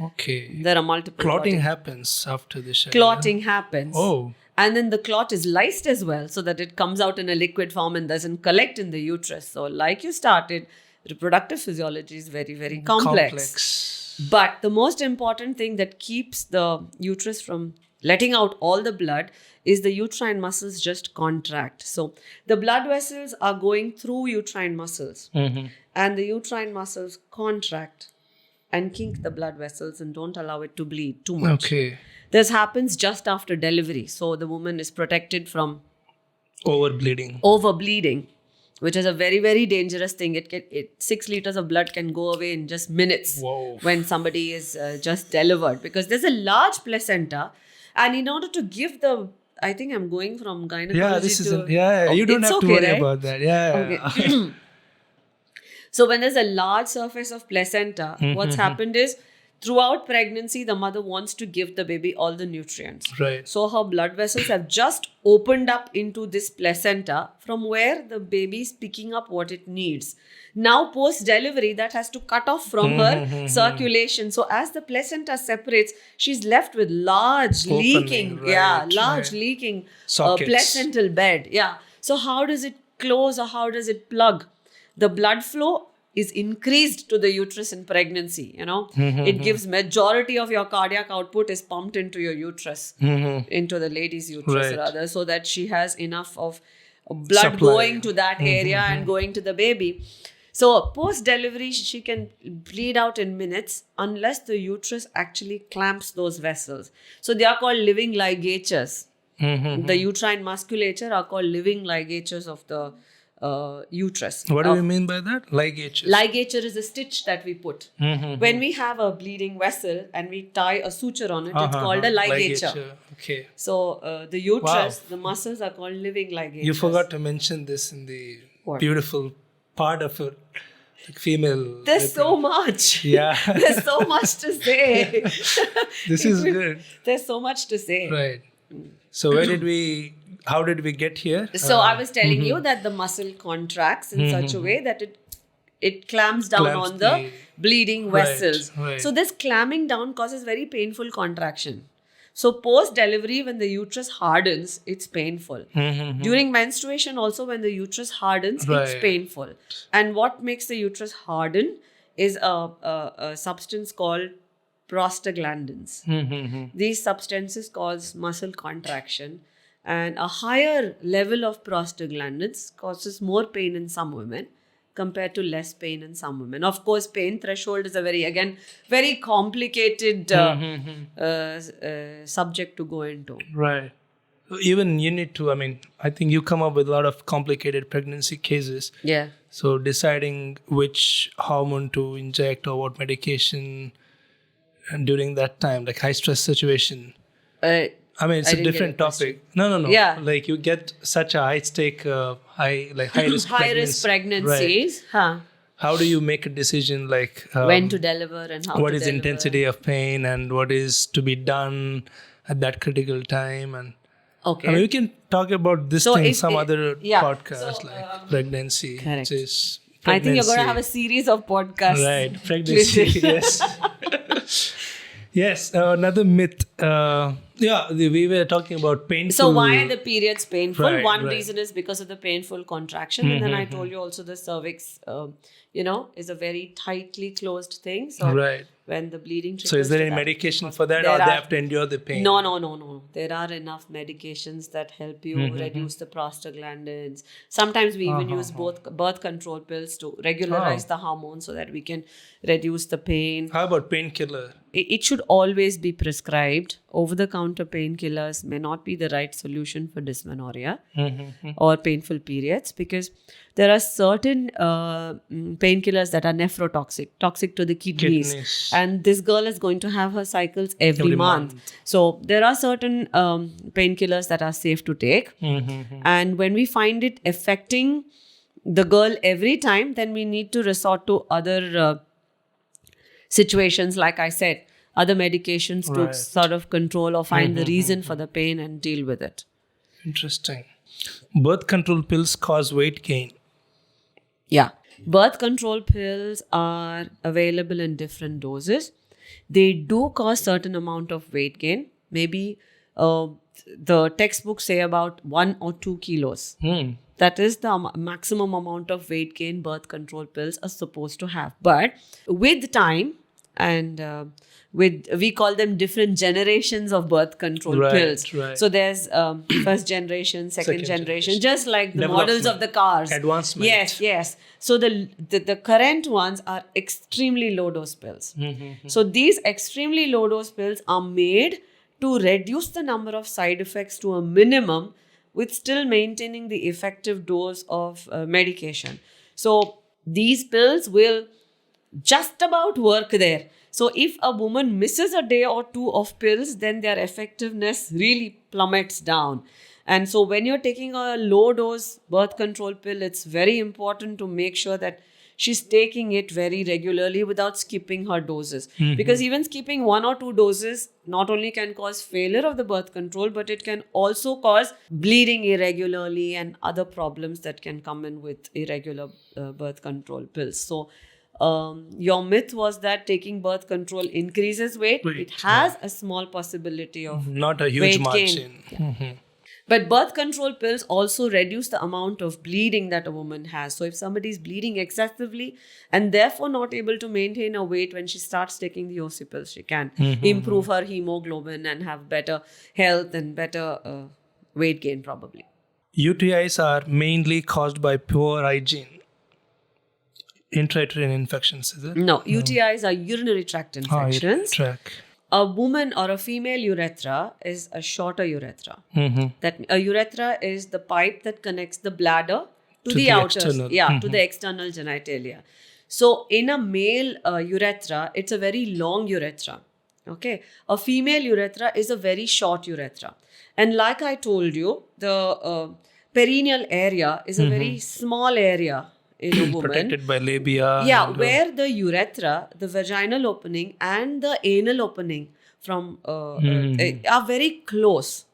Okay. There are multiple Clotting happens after the shower. Clotting happens. Oh. And then the clot is lysed as well, so that it comes out in a liquid form and doesn't collect in the uterus. So like you started, reproductive physiology is very, very complex. But the most important thing that keeps the uterus from letting out all the blood is the uterine muscles just contract. So the blood vessels are going through uterine muscles and the uterine muscles contract and kink the blood vessels and don't allow it to bleed too much. Okay. This happens just after delivery. So the woman is protected from Overbleeding. which is a very, very dangerous thing. 6 liters of blood can go away in just minutes. Whoa. When somebody is just delivered, because there's a large placenta. And in order to give I think I'm going from gynecology you don't have to worry about that. So when there's a large surface of placenta, what's happened is throughout pregnancy, the mother wants to give the baby all the nutrients. Right. So her blood vessels have just opened up into this placenta from where the baby is picking up what it needs. Now, post delivery, that has to cut off from her circulation. So, as the placenta separates, she's left with large leaking, leaking Sockets. placental bed. Yeah. So, how does it close or how does it plug? The blood flow is increased to the uterus in pregnancy. It gives majority of your cardiac output is pumped into your uterus, into the lady's uterus rather, so that she has enough of blood Supply. going to that area and going to the baby. So post delivery, she can bleed out in minutes unless the uterus actually clamps those vessels. So they are called living ligatures. The uterine musculature are called living ligatures of the uterus. What do you mean by that? Ligature. Ligature is a stitch that we put. When we have a bleeding vessel and we tie a suture on it, it's called a ligature. Okay. So the uterus, the muscles are called living ligatures. You forgot to mention this in the beautiful part of it. Like female. There's so much. Yeah. There's so much to say. This is good. There's so much to say. Right. So how did we get here? So I was telling you that the muscle contracts in such a way that it clamps down on the bleeding vessels. Right. So this clamming down causes very painful contraction. So post-delivery, when the uterus hardens, it's painful. During menstruation also, when the uterus hardens, it's painful. And what makes the uterus harden is a substance called prostaglandins. These substances cause muscle contraction. And a higher level of prostaglandins causes more pain in some women compared to less pain in some women. Of course, pain threshold is a very complicated subject to go into. Right. Even you need to, I think you come up with a lot of complicated pregnancy cases. Yeah. So deciding which hormone to inject or what medication and during that time, like high stress situation. It's a different topic. No. Yeah. Like you get such a high stake, high risk pregnancies. Right. How do you make a decision like when to deliver and how what to is deliver? Intensity of pain and what is to be done at that critical time? And okay. We can talk about this thing in some other podcast, So, like pregnancy. Correct. Which is I think you're going to have a series of podcasts. Right. Pregnancy. Yes. Yes. Another myth. We were talking about painful. So why are the periods painful? Right, One right. reason is because of the painful contraction. And then I told you also the cervix, is a very tightly closed thing. So right. when the bleeding triggers. So is there to any that, medication for that, or they have to endure the pain? No. There are enough medications that help you reduce the prostaglandins. Sometimes we even use both birth control pills to regularize the hormones so that we can reduce the pain. How about painkiller? It should always be prescribed. Over-the-counter painkillers may not be the right solution for dysmenorrhea or painful periods, because there are certain painkillers that are nephrotoxic, toxic to the kidneys. And this girl is going to have her cycles every month. So there are certain painkillers that are safe to take. And when we find it affecting the girl every time, then we need to resort to other situations, like I said, other medications to sort of control or find the reason for the pain and deal with it. Interesting. Birth control pills cause weight gain. Yeah. Birth control pills are available in different doses. They do cause certain amount of weight gain. Maybe the textbooks say about 1 or 2 kilos. That is the maximum amount of weight gain birth control pills are supposed to have. But with time, and we call them different generations of birth control pills. Right. So there's first generation, second generation, just like the models of the cars. Advancement. Yes. So the current ones are extremely low dose pills. So these extremely low dose pills are made to reduce the number of side effects to a minimum, with still maintaining the effective dose of medication. So these pills will just about work there. So if a woman misses a day or two of pills, then their effectiveness really plummets down. And so when you're taking a low dose birth control pill, it's very important to make sure that she's taking it very regularly without skipping her doses. Because even skipping 1 or 2 doses not only can cause failure of the birth control, but it can also cause bleeding irregularly and other problems that can come in with irregular birth control pills. So your myth was that taking birth control increases weight. It has a small possibility of Not a huge weight margin. gain. But birth control pills also reduce the amount of bleeding that a woman has. So if somebody is bleeding excessively and therefore not able to maintain a weight when she starts taking the OC pills, she can improve her hemoglobin and have better health and better weight gain probably. UTIs are mainly caused by poor hygiene. Intrauterine infections, is it? No, UTIs are urinary tract infections. Track. A woman or a female urethra is a shorter urethra. That a urethra is the pipe that connects the bladder to the outer, external. to the external genitalia. So in a male urethra, it's a very long urethra. Okay, a female urethra is a very short urethra, and like I told you, the perineal area is a very small area in a woman. Protected by labia. Yeah, and, where the urethra, the vaginal opening and the anal opening from are very close.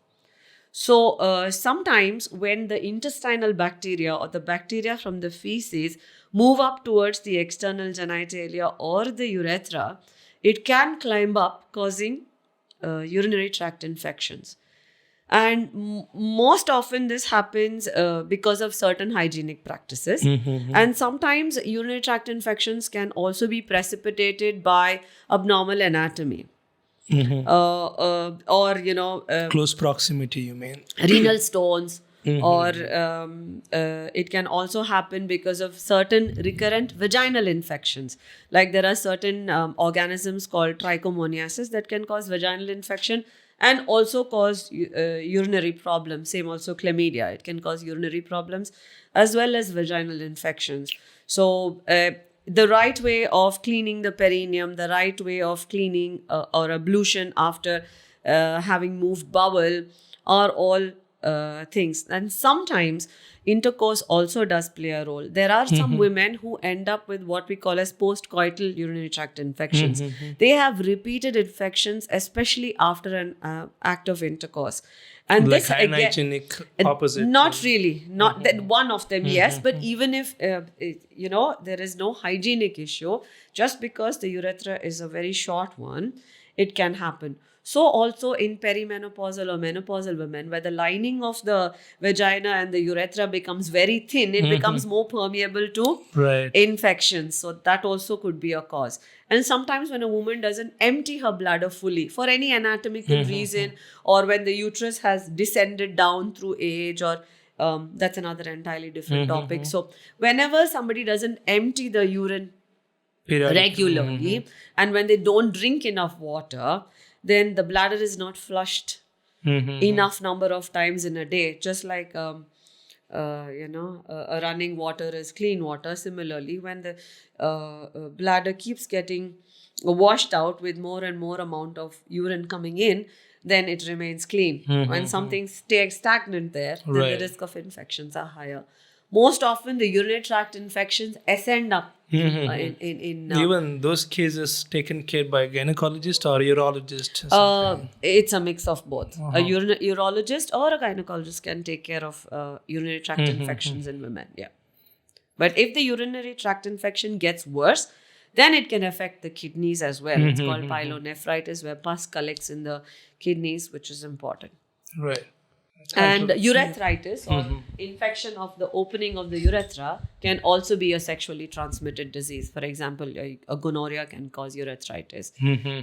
So sometimes when the intestinal bacteria or the bacteria from the feces move up towards the external genitalia or the urethra, it can climb up, causing urinary tract infections. And most often this happens because of certain hygienic practices. And sometimes urinary tract infections can also be precipitated by abnormal anatomy. Or, close proximity, you mean? renal stones. Or it can also happen because of certain recurrent vaginal infections. Like there are certain organisms called trichomoniasis that can cause vaginal infection and also cause urinary problems. Same also chlamydia. It can cause urinary problems as well as vaginal infections. So the right way of cleaning the perineum, the right way of cleaning or ablution after having moved bowel are all things. And sometimes intercourse also does play a role. There are some women who end up with what we call as post-coital urinary tract infections. They have repeated infections, especially after an act of intercourse. And Like this hygienic opposite. not really, not that one of them, yes, but even if there is no hygienic issue, just because the urethra is a very short one, it can happen. So also in perimenopausal or menopausal women, where the lining of the vagina and the urethra becomes very thin, it becomes more permeable to infections. So that also could be a cause. And sometimes when a woman doesn't empty her bladder fully for any anatomical reason, or when the uterus has descended down through age, or that's another entirely different topic. So whenever somebody doesn't empty the urine regularly, and when they don't drink enough water, then the bladder is not flushed enough number of times in a day. Just like a running water is clean water. Similarly, when the bladder keeps getting washed out with more and more amount of urine coming in, then it remains clean. When something stays stagnant there, then the risk of infections are higher. Most often, the urinary tract infections ascend up. Even those cases taken care by a gynecologist or urologist? It's a mix of both. A urologist or a gynecologist can take care of urinary tract infections in women. Yeah, but if the urinary tract infection gets worse, then it can affect the kidneys as well. It's called pyelonephritis, where pus collects in the kidneys, which is important. Right. And urethritis, or infection of the opening of the urethra, can also be a sexually transmitted disease. For example, a gonorrhea can cause urethritis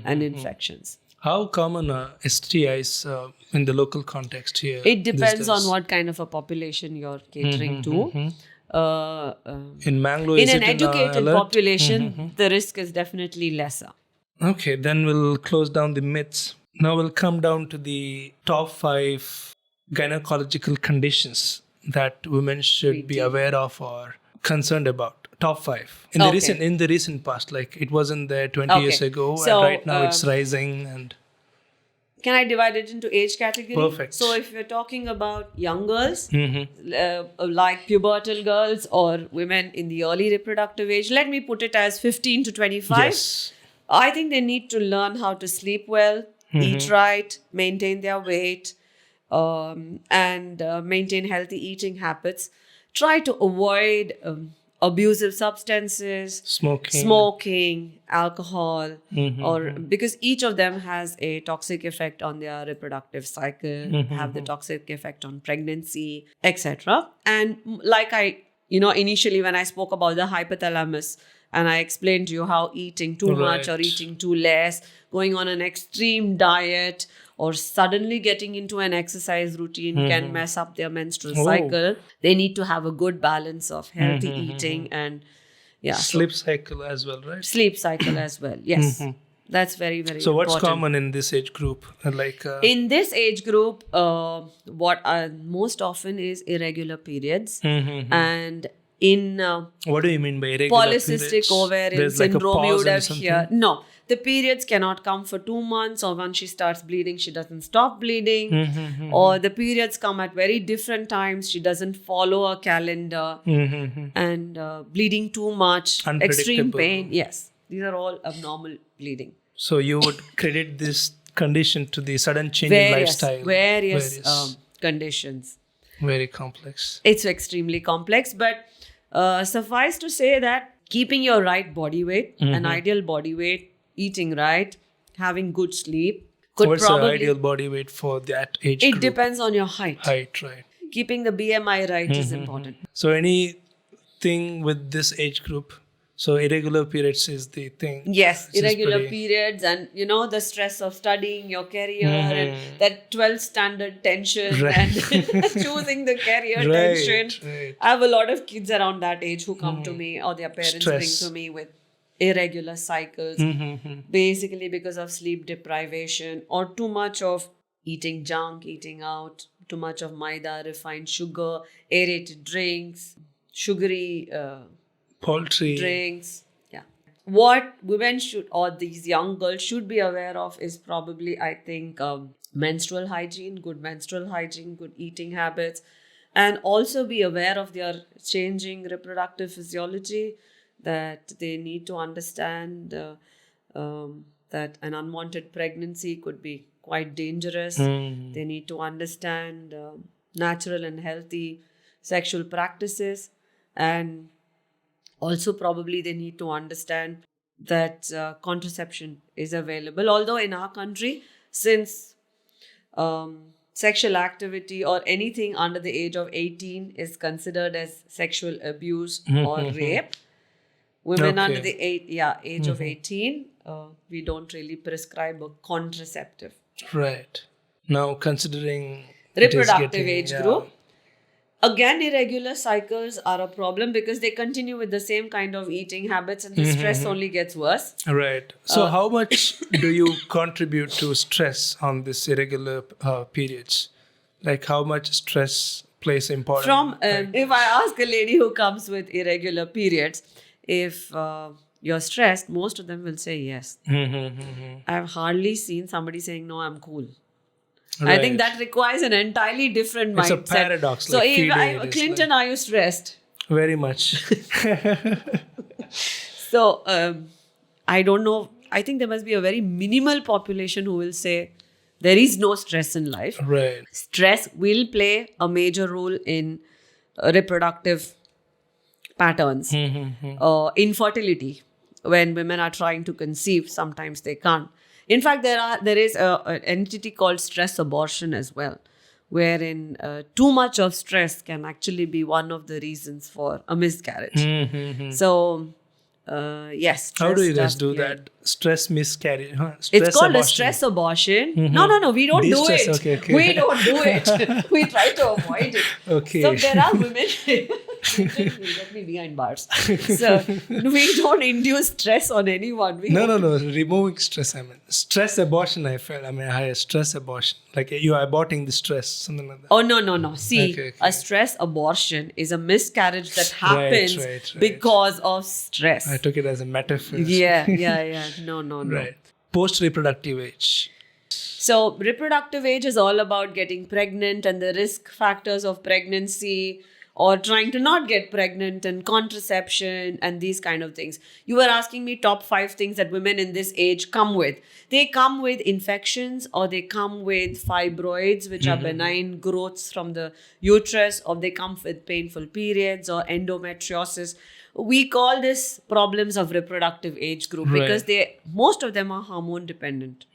and infections. How common are STIs in the local context here? It depends on what kind of a population you're catering to. In Mangalore, in an educated population, the risk is definitely lesser. Okay, then we'll close down the myths. Now we'll come down to the top 5 gynecological conditions that women should be aware of or concerned about. Top 5 in the recent past. Like it wasn't there 20 years ago, so, and right now it's rising. And Can I divide it into age category? Perfect. So if we're talking about young girls, Mm-hmm. like pubertal girls or women in the early reproductive age, let me put it as 15 to 25. Yes. I think they need to learn how to sleep well, eat right, maintain their weight, and maintain healthy eating habits. Try to avoid abusive substances, smoking, alcohol, or because each of them has a toxic effect on their reproductive cycle, have the toxic effect on pregnancy, etc. And like initially when I spoke about the hypothalamus, and I explained to you how eating too much or Right. eating too less, going on an extreme diet, or suddenly getting into an exercise routine can mess up their menstrual cycle. They need to have a good balance of healthy eating and Sleep cycle as well, right? sleep cycle as well. Yes, that's very, very So important. what's common in this age group? In this age group, what most often is irregular periods, and in what do you mean by irregular polycystic periods? ovarian There's like a syndrome, you pause would and have something? heard. No, the periods cannot come for 2 months, or once she starts bleeding, she doesn't stop bleeding, or the periods come at very different times. She doesn't follow a calendar, and bleeding too much, extreme Unpredictable. pain. Yes, these are all abnormal bleeding. So you would credit this condition to the sudden change in lifestyle. Various conditions. Very complex. It's extremely complex, but suffice to say that keeping your right body weight, an ideal body weight, eating right, having good sleep could What's probably... the ideal body weight for that age It group? depends on your height. Height, right. Keeping the BMI right is important. So anything with this age group? So irregular periods is the thing. Yes, which is irregular pretty- periods and, the stress of studying your career and that 12th standard tension and choosing the career tension. Right. I have a lot of kids around that age who come to me, or their parents Stress. bring to me with irregular cycles, basically because of sleep deprivation or too much of eating junk, eating out, too much of maida, refined sugar, aerated drinks, sugary Poultry. drinks. Yeah. What women should, or these young girls should be aware of is probably, I think, menstrual hygiene, good eating habits, and also be aware of their changing reproductive physiology, that they need to understand that an unwanted pregnancy could be quite dangerous. They need to understand natural and healthy sexual practices, and also probably they need to understand that contraception is available. Although in our country, since sexual activity or anything under the age of 18 is considered as sexual abuse or rape, women under the age of 18, we don't really prescribe a contraceptive. Right. Now considering it is Reproductive getting- age yeah. group. Again, irregular cycles are a problem because they continue with the same kind of eating habits and the stress only gets worse. Right. So how much do you contribute to stress on this irregular periods? Like how much stress plays important? From if I ask a lady who comes with irregular periods, if you're stressed, most of them will say yes. I've hardly seen somebody saying, no, I'm cool. I think that requires an entirely different mindset. It's a paradox. So, like if feeding it is Clinton, are you stressed? very much. So, I don't know. I think there must be a very minimal population who will say there is no stress in life. Right. Stress will play a major role in reproductive patterns. Infertility, when women are trying to conceive, sometimes they can't. In fact, there is an entity called stress abortion as well, wherein too much of stress can actually be one of the reasons for a miscarriage. So, yes. How do you guys stress do does play. that? Stress miscarriage. Stress It's called a abortion. stress abortion. No, we don't do De-stress, it. okay. We don't do it. We try to avoid it. Okay. So there are women. Let me behind bars. So we don't induce stress on anyone. No. Removing stress. I mean, stress abortion. I felt. I mean, I had stress abortion. Like you are aborting the stress, something like that. Oh, no. See, Okay. a stress abortion is a miscarriage that happens right. because of stress. I took it as a metaphor. Yeah. No. Right. Post reproductive age. So, reproductive age is all about getting pregnant and the risk factors of pregnancy, or trying to not get pregnant, and contraception and these kind of things. You were asking me top 5 things that women in this age come with. They come with infections, or they come with fibroids, which are benign growths from the uterus, or they come with painful periods or endometriosis. We call this problems of reproductive age group because most of them are hormone dependent.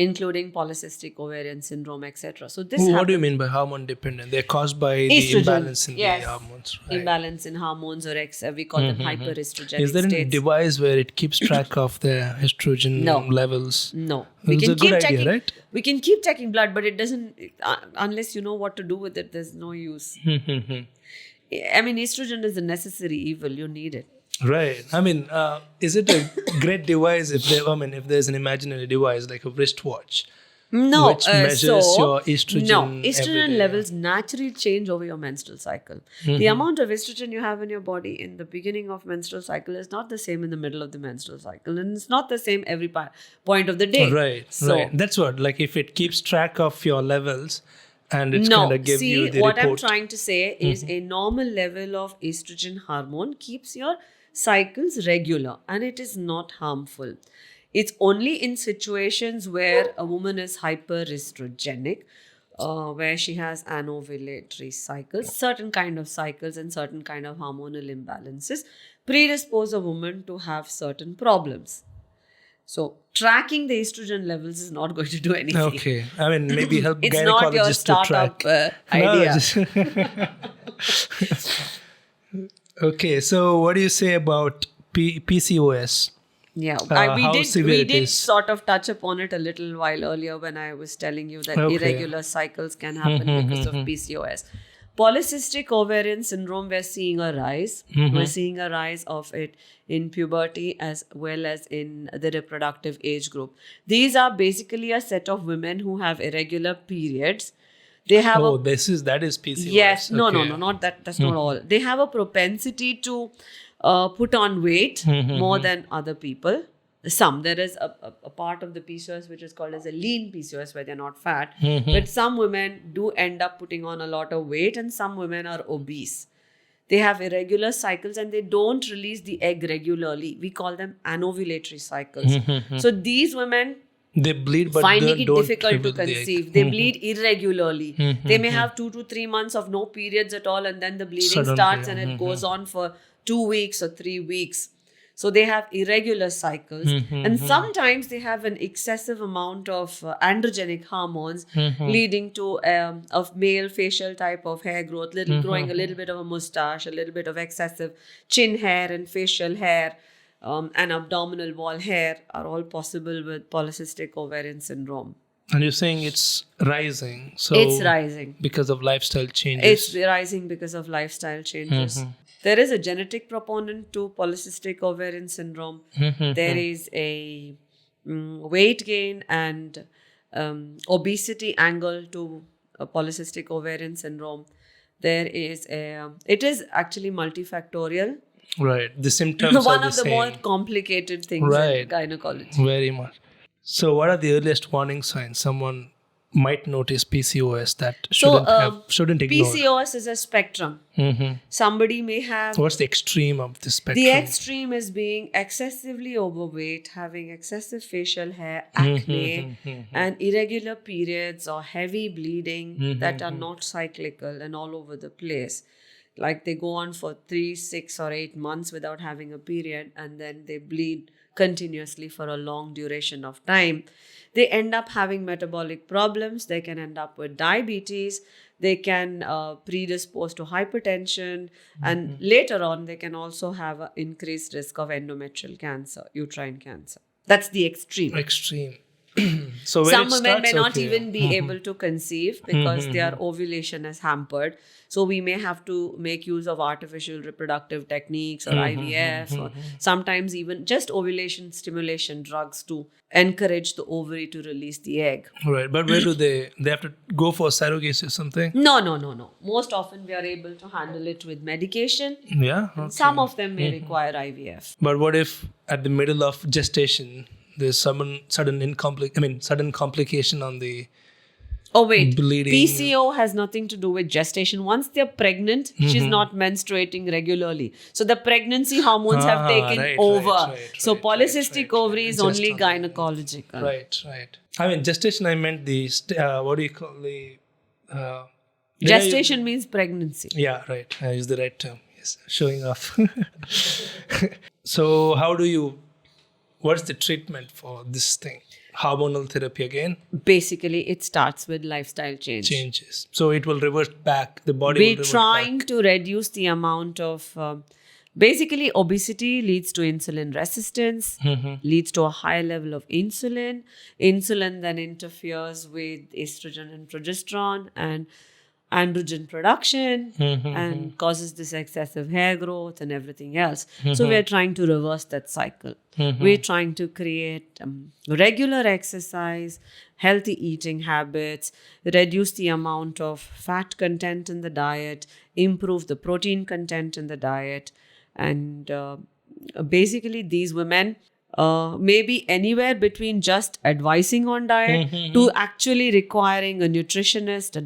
Including polycystic ovarian syndrome, etc. So this What do you mean by hormone dependent? They're caused by the estrogen. imbalance in Yes. the hormones, right? Imbalance in hormones, or we call them hyperestrogenic Is there a states. device where it keeps track of the estrogen No. levels? No, It's a good idea, right? We can keep checking blood, but it doesn't unless you know what to do with it. There's no use. I mean, estrogen is a necessary evil. You need it. Right. I mean, is it a great device if there's an imaginary device like a wristwatch? No, which measures your estrogen No, every estrogen day. levels naturally change over your menstrual cycle. The amount of estrogen you have in your body in the beginning of menstrual cycle is not the same in the middle of the menstrual cycle, and it's not the same every point of the day. Right. So, right. That's what. Like if it keeps track of your levels, and it's kind of give you the what report. I'm trying to say is a normal level of estrogen hormone keeps your cycles regular, and it is not harmful. It's only in situations where a woman is hyperestrogenic, where she has anovulatory cycles, certain kind of cycles and certain kind of hormonal imbalances predispose a woman to have certain problems. So tracking the estrogen levels is not going to do anything. Okay. I mean, maybe help It's not your gynecologists to startup track. idea. Okay. So what do you say about PCOS? Yeah, how severe we it did is. sort of touch upon it a little while earlier when I was telling you that Okay. irregular cycles can happen because of PCOS. Polycystic ovarian syndrome, we're seeing a rise. We're seeing a rise of it in puberty as well as in the reproductive age group. These are basically a set of women who have irregular periods. They have that is PCOS. Yes, no, Okay. not that. That's not all. They have a propensity to put on weight more than other people. There is a part of the PCOS which is called as a lean PCOS where they're not fat. But some women do end up putting on a lot of weight, and some women are obese. They have irregular cycles and they don't release the egg regularly. We call them anovulatory cycles. So these women They bleed, but finding it don't difficult to reveal the egg. conceive. They bleed irregularly. They may have 2 to 3 months of no periods at all, and then the bleeding Suddenly, starts and it goes on for 2 weeks or 3 weeks. So they have irregular cycles, and sometimes they have an excessive amount of androgenic hormones, leading to a male facial type of hair growth, growing a little bit of a mustache, a little bit of excessive chin hair and facial hair. And abdominal wall hair are all possible with polycystic ovarian syndrome. And you're saying it's rising. So It's rising. because of lifestyle changes. It's rising because of lifestyle changes. There is a genetic proponent to polycystic ovarian syndrome. There is a weight gain and obesity angle to polycystic ovarian syndrome. It is actually multifactorial. Right. The symptoms are One the of the same. more complicated things Right. in gynecology. Very much. So what are the earliest warning signs someone might notice PCOS that shouldn't ignore? PCOS is a spectrum. Somebody may have... So what's the extreme of the spectrum? The extreme is being excessively overweight, having excessive facial hair, acne, and irregular periods or heavy bleeding that are not cyclical and all over the place. Like they go on for 3, 6, or 8 months without having a period, and then they bleed continuously for a long duration of time. They end up having metabolic problems. They can end up with diabetes. They can predispose to hypertension. And later on, they can also have an increased risk of endometrial cancer, uterine cancer. That's the extreme. Extreme. So when Some it women may starts, not okay. even be able to conceive because their ovulation is hampered. So we may have to make use of artificial reproductive techniques or IVF or sometimes even just ovulation stimulation drugs to encourage the ovary to release the egg. Right. But where do they have to go for surrogacy or something? No. Most often we are able to handle it with medication. Yeah. Okay. Some of them may require IVF. But what if at the middle of gestation there's sudden complication on the Oh, wait. bleeding. PCO has nothing to do with gestation. Once they're pregnant, she's not menstruating regularly. So the pregnancy hormones have taken over. So polycystic ovary is only gynecological. Right. I mean, gestation, I meant the, what do you call the... Gestation means pregnancy. Yeah, right. I used the right term. Yes, showing off. So what's the treatment for this thing? Hormonal therapy again? Basically, it starts with lifestyle Changes. So it will revert back. The body We're will revert trying back. to reduce the amount of... basically, obesity leads to insulin resistance, leads to a high level of insulin. Insulin then interferes with estrogen and progesterone and androgen production and causes this excessive hair growth and everything else. So we're trying to reverse that cycle. We're trying to create regular exercise, healthy eating habits, reduce the amount of fat content in the diet, improve the protein content in the diet. And basically, these women may be anywhere between just advising on diet to actually requiring a nutritionist, a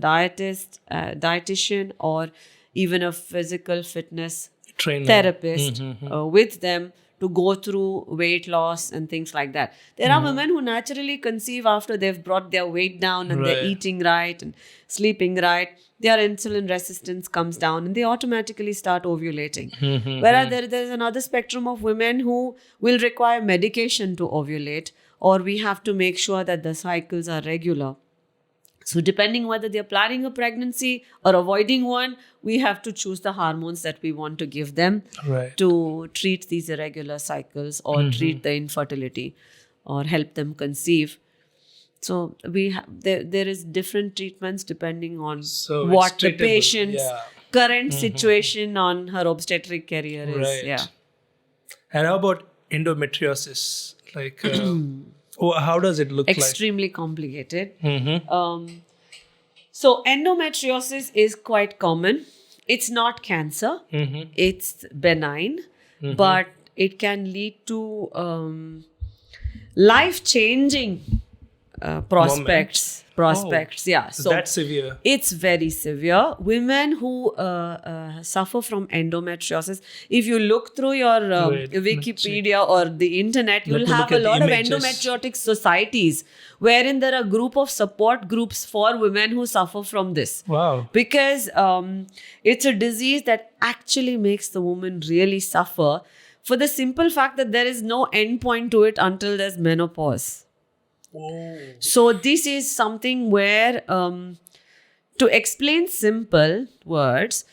dietitian, or even a physical fitness Trainer. therapist with them to go through weight loss and things like that. There are women who naturally conceive after they've brought their weight down and they're eating right and sleeping right. Their insulin resistance comes down and they automatically start ovulating. Whereas there's another spectrum of women who will require medication to ovulate, or we have to make sure that the cycles are regular. So depending whether they're planning a pregnancy or avoiding one, we have to choose the hormones that we want to give them to treat these irregular cycles or treat the infertility or help them conceive. So there is different treatments depending on what the patient's current situation on her obstetric career is. Right. Yeah. And how about endometriosis? Like, how does it look Extremely complicated. So endometriosis is quite common. It's not cancer. It's benign, but it can lead to life-changing prospects. Yeah. So that's severe. It's very severe. Women who suffer from endometriosis, if you look through your Wikipedia or the internet, you'll have a lot of endometriotic societies wherein there are group of support groups for women who suffer from this. Wow. Because it's a disease that actually makes the woman really suffer for the simple fact that there is no end point to it until there's menopause. So this is something where, to explain simple words,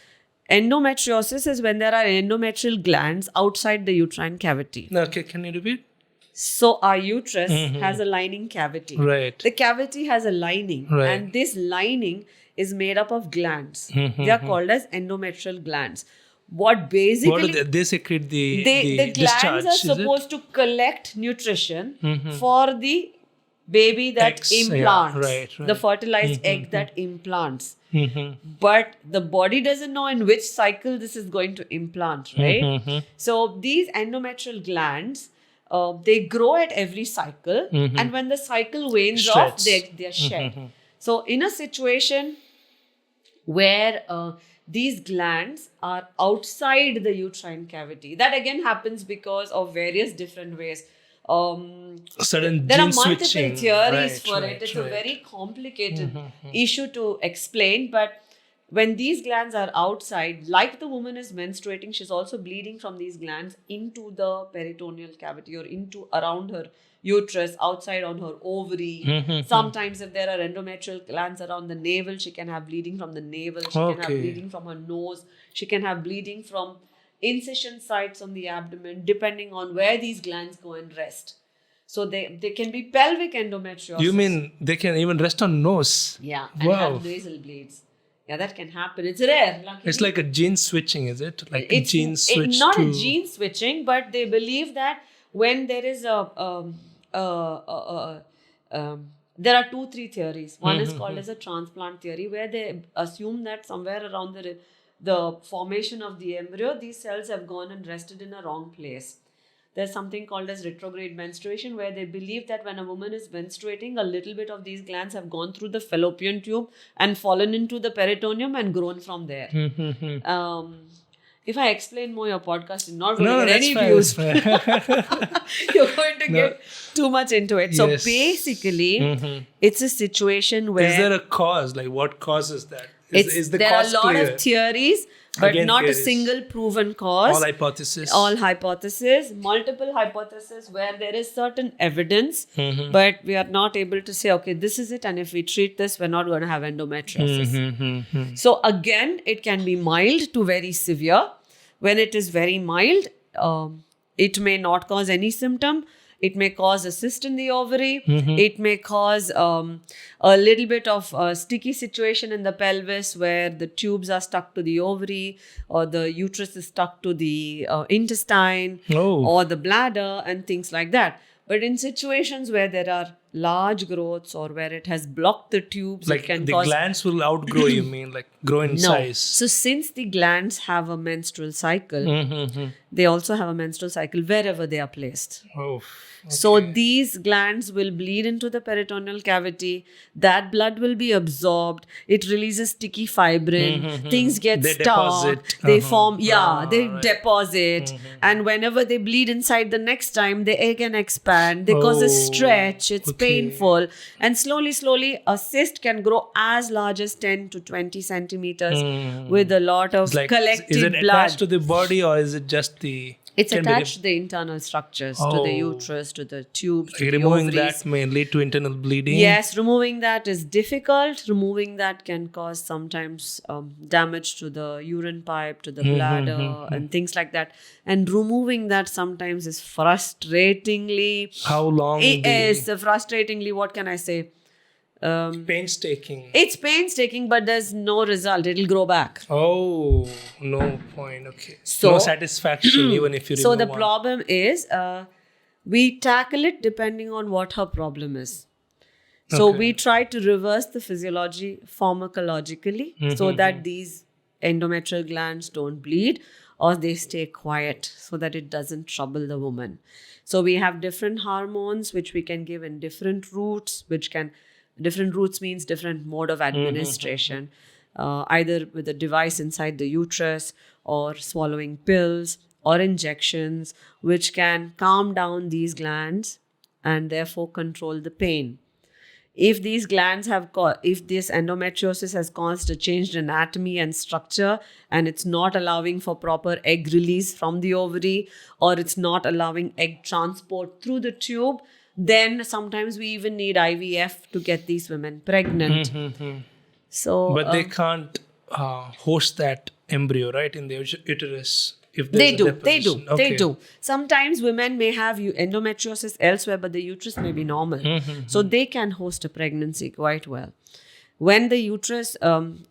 endometriosis is when there are endometrial glands outside the uterine cavity. Okay, can you repeat? So our uterus has a lining cavity. Right. The cavity has a lining, and this lining is made up of glands. They are called as endometrial glands. What basically they secrete the glands are supposed to collect nutrition for the baby that implants, the fertilized egg that implants. But the body doesn't know in which cycle this is going to implant, right? So these endometrial glands, they grow at every cycle, and when the cycle wanes off, they're shed. So in a situation where these glands are outside the uterine cavity, that again happens because of various different ways. There are multiple theories for it. It's a very complicated issue to explain. But when these glands are outside, like the woman is menstruating, she's also bleeding from these glands into the peritoneal cavity or into around her uterus, outside on her ovary. Sometimes if there are endometrial glands around the navel, she can have bleeding from the navel. She can have bleeding from her nose. She can have bleeding from incision sites on the abdomen, depending on where these glands go and rest. So they can be pelvic endometriosis. You mean they can even rest on nose? Yeah, and have nasal bleeds. Yeah, that can happen. It's rare. Luckily. It's like a gene switching, is it? Like a gene switch not a gene switching, but they believe that when there is there are 2-3 theories. One is called as a transplant theory, where they assume that somewhere around the formation of the embryo, these cells have gone and rested in a wrong place. there's something called as retrograde menstruation, where they believe that when a woman is menstruating, a little bit of these glands have gone through the fallopian tube and fallen into the peritoneum and grown from there. If I explain more, your podcast is not going to get any views. You're going to get too much into it. So Yes. basically, it's a situation where Is there a cause? Like, what causes that? Is the there are a cause lot clear? of theories, but Again, not theories. a single proven cause. All hypothesis. All hypotheses, multiple hypotheses where there is certain evidence, Mm-hmm. but we are not able to say, okay, this is it, and if we treat this, we're not going to have endometriosis. Mm-hmm. So again, it can be mild to very severe. When it is very mild, it may not cause any symptom. It may cause a cyst in the ovary. Mm-hmm. It may cause a little bit of a sticky situation in the pelvis where the tubes are stuck to the ovary, or the uterus is stuck to the intestine, Oh. or the bladder, and things like that. But in situations where there are large growths or where it has blocked the tubes, Like it can the cause... glands will outgrow, you mean, like grow in No. size. So since the glands have a menstrual cycle, Mm-hmm. they also have a menstrual cycle wherever they are placed. Oh. So these glands will bleed into the peritoneal cavity. That blood will be absorbed. It releases sticky fibrin. Things get They stuck. deposit. They form, they Right. deposit. And whenever they bleed inside the next time, they again expand. They cause a Oh, stretch. It's okay. painful. And slowly, a cyst can grow as large as 10 to 20 centimeters with a lot of It's like, collected is it blood. attached to the body, or is it just the... It's can be attached to the internal structures, to the Oh. uterus, to the tubes, to the removing ovaries. that may lead to internal bleeding? Yes, removing that is difficult. Removing that can cause sometimes damage to the urine pipe, to the bladder, and things like that. And removing that sometimes is frustratingly... How long? It is frustratingly, what can I say? Painstaking. It's painstaking, but there's no result. It'll grow back. Oh, no point. Okay. So- no satisfaction, even if you So remove the one. problem is we tackle it depending on what her problem is. So Okay. we try to reverse the physiology pharmacologically so that these endometrial glands don't bleed, or they stay quiet so that it doesn't trouble the woman. So we have different hormones which we can give in different routes, different routes means different mode of administration, either with a device inside the uterus, or swallowing pills or injections, which can calm down these glands and therefore control the pain. If these glands if this endometriosis has caused a changed anatomy and structure, and it's not allowing for proper egg release from the ovary, or it's not allowing egg transport through the tube, then sometimes we even need IVF to get these women pregnant. So, But they can't host that embryo, right, in the uterus. If They there's a do. They deposition. do. They do. Sometimes women may have endometriosis elsewhere, but the uterus may be normal. So they can host a pregnancy quite well. When the uterus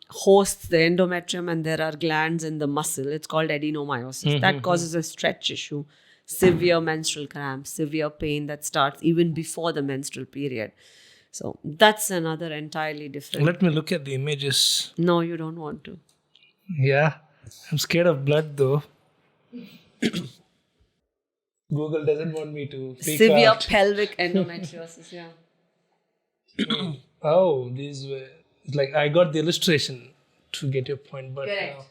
hosts the endometrium and there are glands in the muscle, it's called adenomyosis. That causes a stretch issue, severe menstrual cramps, severe pain that starts even before the menstrual period. So that's another entirely different. Let me look at the images. No, you don't want to. Yeah. I'm scared of blood, though. Google doesn't want me to freak Severe out. pelvic endometriosis, yeah. Oh, these were... It's like I got the illustration to get your point, but... Correct.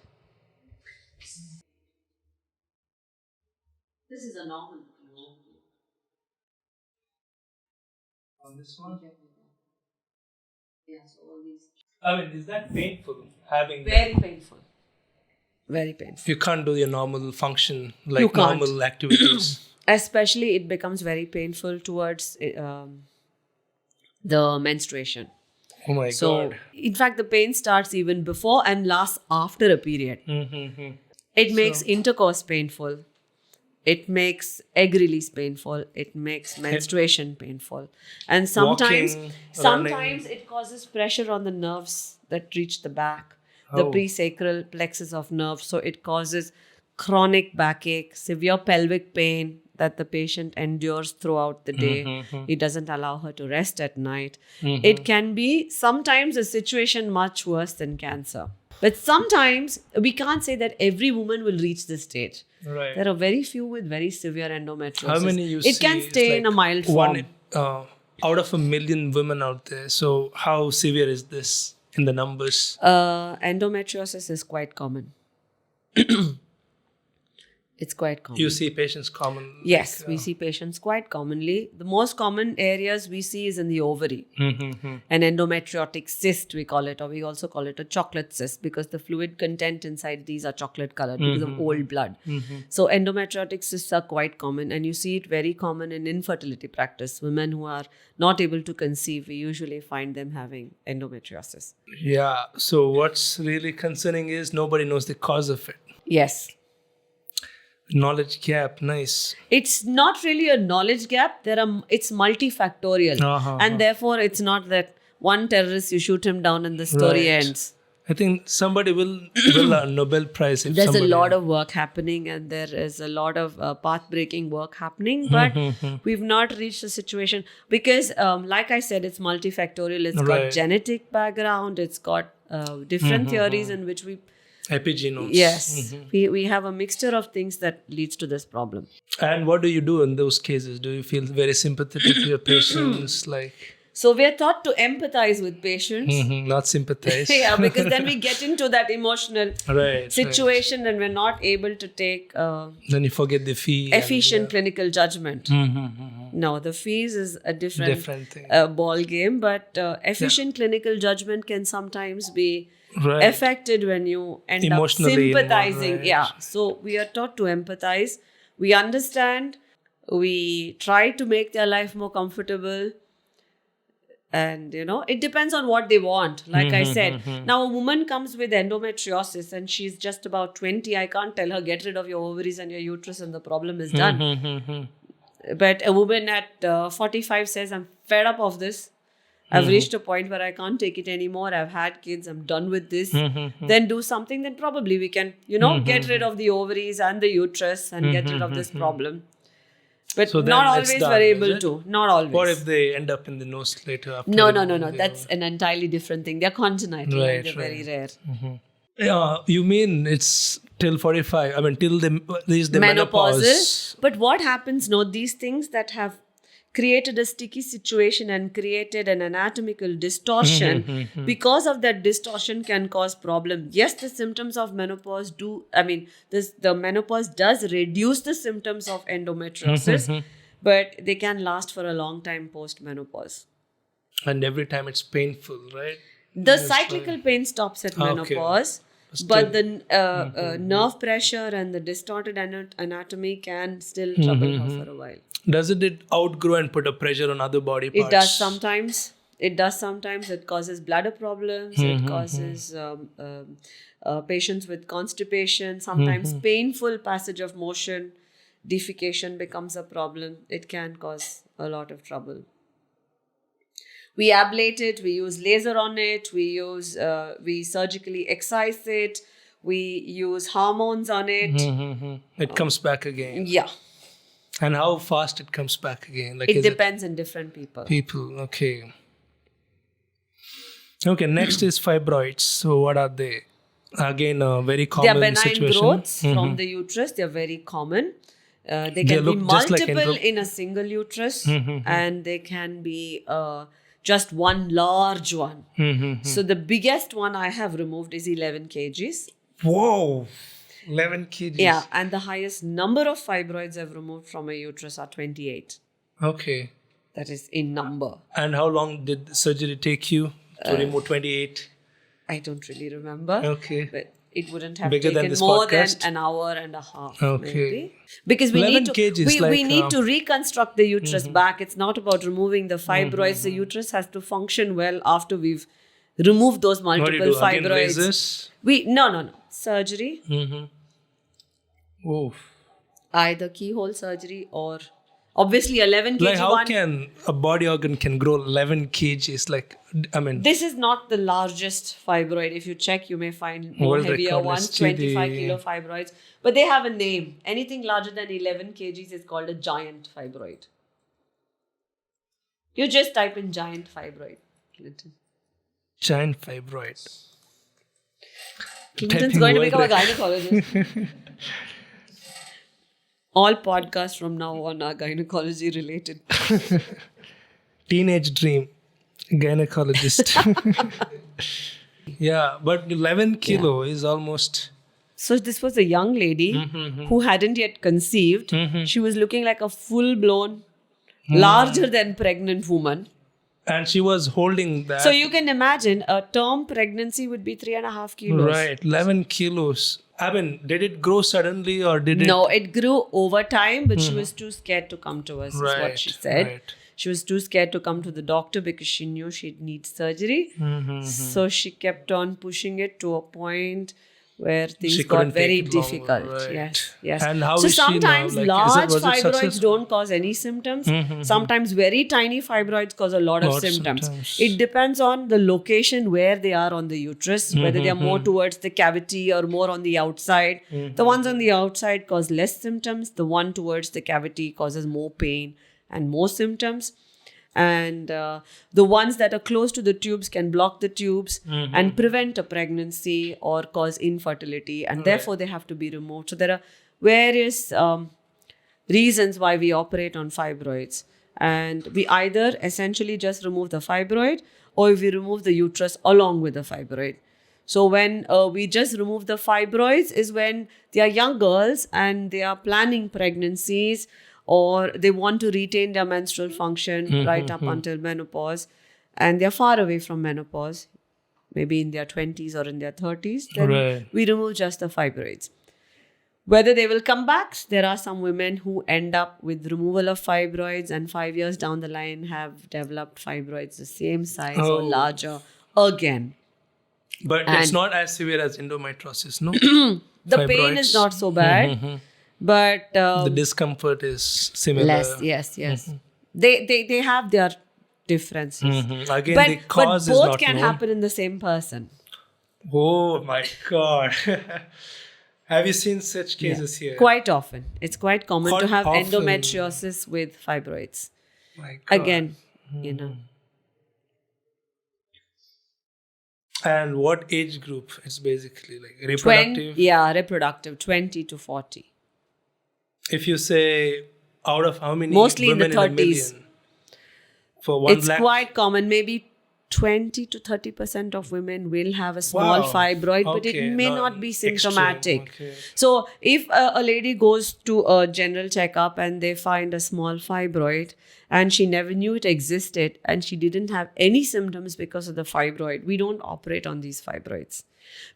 This is a normal. on this one? Yeah, so all these. I mean, is that painful? Having that? Very painful. Very painful. You can't do your normal function, You like can't. normal activities. Especially it becomes very painful towards the menstruation. Oh my So, god. in fact, the pain starts even before and lasts after a period. Mm-hmm. It makes intercourse painful. It makes egg release painful. It makes menstruation painful. And sometimes, Walking, sometimes running. it causes pressure on the nerves that reach the back, the Oh. presacral plexus of nerve. So it causes chronic backache, severe pelvic pain that the patient endures throughout the day. Mm-hmm. It doesn't allow her to rest at night. It can be sometimes a situation much worse than cancer. But sometimes we can't say that every woman will reach this stage. Right. There are very few with very severe endometriosis. How many you it see? can is stay in a like mild form. Out of 1 million women out there. So how severe is this in the numbers? Endometriosis is quite common. It's quite common. You see patients common. Yes, we see patients quite commonly. The most common areas we see is in the ovary. An endometriotic cyst, we call it, or we also call it a chocolate cyst because the fluid content inside these are chocolate colored because of old blood. So endometriotic cysts are quite common, and you see it very common in infertility practice. Women who are not able to conceive, we usually find them having endometriosis. Yeah. So what's really concerning is nobody knows the cause of it. Yes. Knowledge gap. Nice. It's not really a knowledge gap. It's multifactorial, and therefore it's not that one terrorist you shoot him down and the story ends. I think somebody will win a Nobel Prize. If There's a somebody- lot of work happening, and there is a lot of path-breaking work happening, but we've not reached a situation because, like I said, it's multifactorial. It's got genetic background. It's got different theories in which we. Epigenomes. Yes, we have a mixture of things that leads to this problem. And what do you do in those cases? Do you feel very sympathetic to your patients? Like, So we are taught to empathize with patients. not sympathize. Yeah, because then we get into that emotional Right. situation and we're not able to take Then you forget the fee. efficient clinical judgment. No, the fees is a different thing. ball game, but efficient clinical judgment can sometimes be Right. affected when you end Emotionally up involved, sympathizing. right. Yeah, so we are taught to empathize. We understand. We try to make their life more comfortable. And, it depends on what they want. Like I said, now a woman comes with endometriosis and she's just about 20. I can't tell her, get rid of your ovaries and your uterus and the problem is done. But a woman at 45 says, I'm fed up of this. I've reached a point where I can't take it anymore. I've had kids. I'm done with this. Then do something. Then probably we can, get rid of the ovaries and the uterus and get rid of this problem. But So then not it's always done, we're is able it? to. Not always. What if they end up in the nose later? After No. removing the That's an entirely different thing. They're congenital. Right, And they're very rare. You mean it's till 45? I mean, till they reach the Menopause. menopause. But what happens, these things that have created a sticky situation and created an anatomical distortion, because of that distortion can cause problem. Yes, the symptoms of menopause the menopause does reduce the symptoms of endometriosis, but they can last for a long time post-menopause. And every time it's painful, right? The cyclical pain stops at menopause, but the nerve pressure and the distorted anatomy can still trouble her for a while. Doesn't it outgrow and put a pressure on other body parts? It does sometimes. It causes bladder problems. It causes patients with constipation. Sometimes painful passage of motion. Defecation becomes a problem. It can cause a lot of trouble. We ablate it. We use laser on it. We surgically excise it. We use hormones on it. It comes back again. Yeah. And how fast it comes back again? Like, It is depends on different people. People, okay. Okay, next is fibroids. So what are they? Again, a very They common are benign situation. growths from the uterus. They are very common. They can be look just like multiple in a single uterus, and they can be just one large one. So the biggest one I have removed is 11 kgs. Whoa, 11 kgs. Yeah, and the highest number of fibroids I've removed from a uterus are 28. Okay. That is in number. And how long did the surgery take you to remove 28? I don't really remember. Okay. But it wouldn't have Bigger than taken this more podcast? than an hour and a half. Okay. Maybe. Because we 11 need to kgs, we like, need to reconstruct the uterus back. It's not about removing the fibroids. The uterus has to function well after we've removed those What do you multiple do? Again, fibroids. razors? No. Surgery. Oh. Either keyhole surgery or obviously 11 kg Like, how one. can a body organ can grow 11 kgs? Like, I mean, This is not the largest fibroid. If you check, you may find more World heavier record, ones, let's see 25 the- kilo fibroids. But they have a name. Anything larger than 11 kgs is called a giant fibroid. You just type in giant fibroid, Clinton. giant fibroid. Clinton's Typing going to world become a record. gynecologist. All podcasts from now on are gynecology related. Teenage dream, gynecologist. Yeah, but 11 kilo is almost. So this was a young lady who hadn't yet conceived. She was looking like a full-blown, larger than pregnant woman. And she was holding that. So you can imagine a term pregnancy would be 3.5 kilos. Right, 11 kilos. I mean, did it grow suddenly or did it? No, it grew over time, but she was too scared to come to us, is what Right, she said. right. She was too scared to come to the doctor because she knew she'd need surgery. So she kept on pushing it to a point where things She got couldn't very take it longer, difficult. right. Yes, yes. And how so is she now? sometimes Like, large was it fibroids successful? don't cause any symptoms. Sometimes very tiny fibroids cause a lot of Lot of symptoms. symptoms. It depends on the location where they are on the uterus, whether they are more towards the cavity or more on the outside. The ones on the outside cause less symptoms. The one towards the cavity causes more pain and more symptoms. And the ones that are close to the tubes can block the tubes and prevent a pregnancy or cause infertility, and therefore they have to be removed. So there are various reasons why we operate on fibroids, and we either essentially just remove the fibroid or we remove the uterus along with the fibroid. So when we just remove the fibroids is when they are young girls and they are planning pregnancies, or they want to retain their menstrual function right up until menopause, and they're far away from menopause, maybe in their 20s or in their 30s, then Right. we remove just the fibroids. Whether they will come back, there are some women who end up with removal of fibroids and 5 years down the line have developed fibroids the same size or larger again. But it's And- not as severe as endometriosis, no? The pain is not so bad, but The discomfort is similar. less. Yes. They have their differences. Again, But, the but cause is both not can known. happen in the same person. Oh my God. Have you seen such cases here? Quite often. It's quite common to Quite have often. endometriosis with fibroids. My God. Again, you know. And what age group? It's basically like reproductive. Reproductive, 20 to 40. If you say out of how many Mostly in the women in a 30s. million? For 1 It's lakh? quite common. Maybe 20 to 30% of women will have a small Wow. fibroid, but Okay, it may not not be extreme, symptomatic. okay. So if a lady goes to a general checkup and they find a small fibroid and she never knew it existed and she didn't have any symptoms because of the fibroid, we don't operate on these fibroids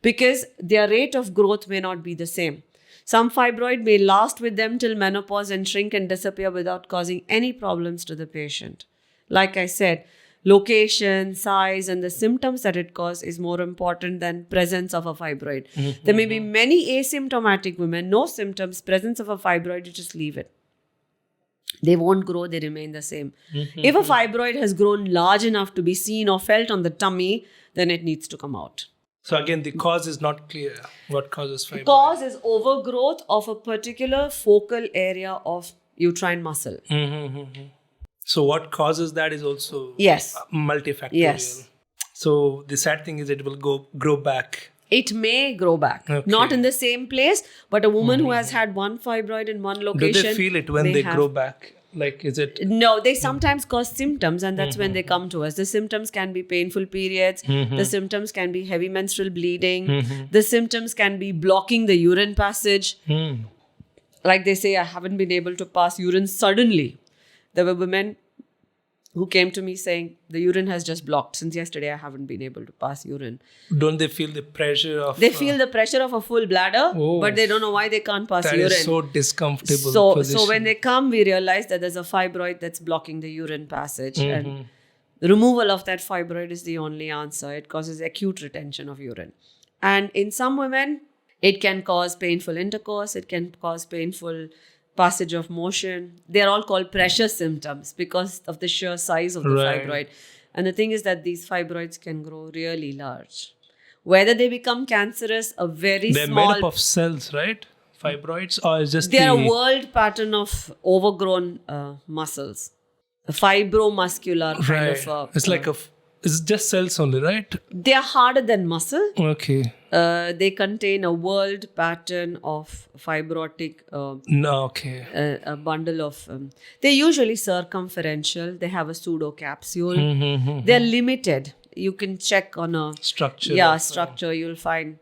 because their rate of growth may not be the same. Some fibroid may last with them till menopause and shrink and disappear without causing any problems to the patient. Like I said, location, size, and the symptoms that it causes is more important than presence of a fibroid. There may be many asymptomatic women, no symptoms, presence of a fibroid, you just leave it. They won't grow, they remain the same. If a fibroid has grown large enough to be seen or felt on the tummy, then it needs to come out. So again, the cause is not clear. What causes fibroid? Cause is overgrowth of a particular focal area of uterine muscle. So what causes that is also Yes. multifactorial. Yes. So the sad thing is it will grow back. It may grow back. Okay. Not in the same place, but a woman who has had one fibroid in one Do location. they feel it when may they have- grow back? Like, is it? No, they sometimes cause symptoms, and that's when they come to us. The symptoms can be painful periods. The symptoms can be heavy menstrual bleeding. The symptoms can be blocking the urine passage. Like they say, I haven't been able to pass urine suddenly. There were women who came to me saying, the urine has just blocked. Since yesterday, I haven't been able to pass urine. Don't they feel the pressure of? They feel the pressure of a full bladder, Oh. but they don't know why they can't pass that urine. is so discomfortable. So position. when they come, we realize that there's a fibroid that's blocking the urine passage. And the removal of that fibroid is the only answer. It causes acute retention of urine. And in some women, it can cause painful intercourse. It can cause painful passage of motion. They're all called pressure symptoms because of the sheer size of the Right. fibroid. And the thing is that these fibroids can grow really large. Whether they become cancerous, a very they're small... made up of cells, right? Fibroids, or is just They are the a world pattern of overgrown muscles. A fibromuscular kind right? of It's like a it's just cells only, right? They are harder than muscle. Okay. They contain a world pattern of fibrotic, No, okay. a bundle of. They're usually circumferential. They have a pseudocapsule. They're limited. You can check on a Structure. structure. You'll find.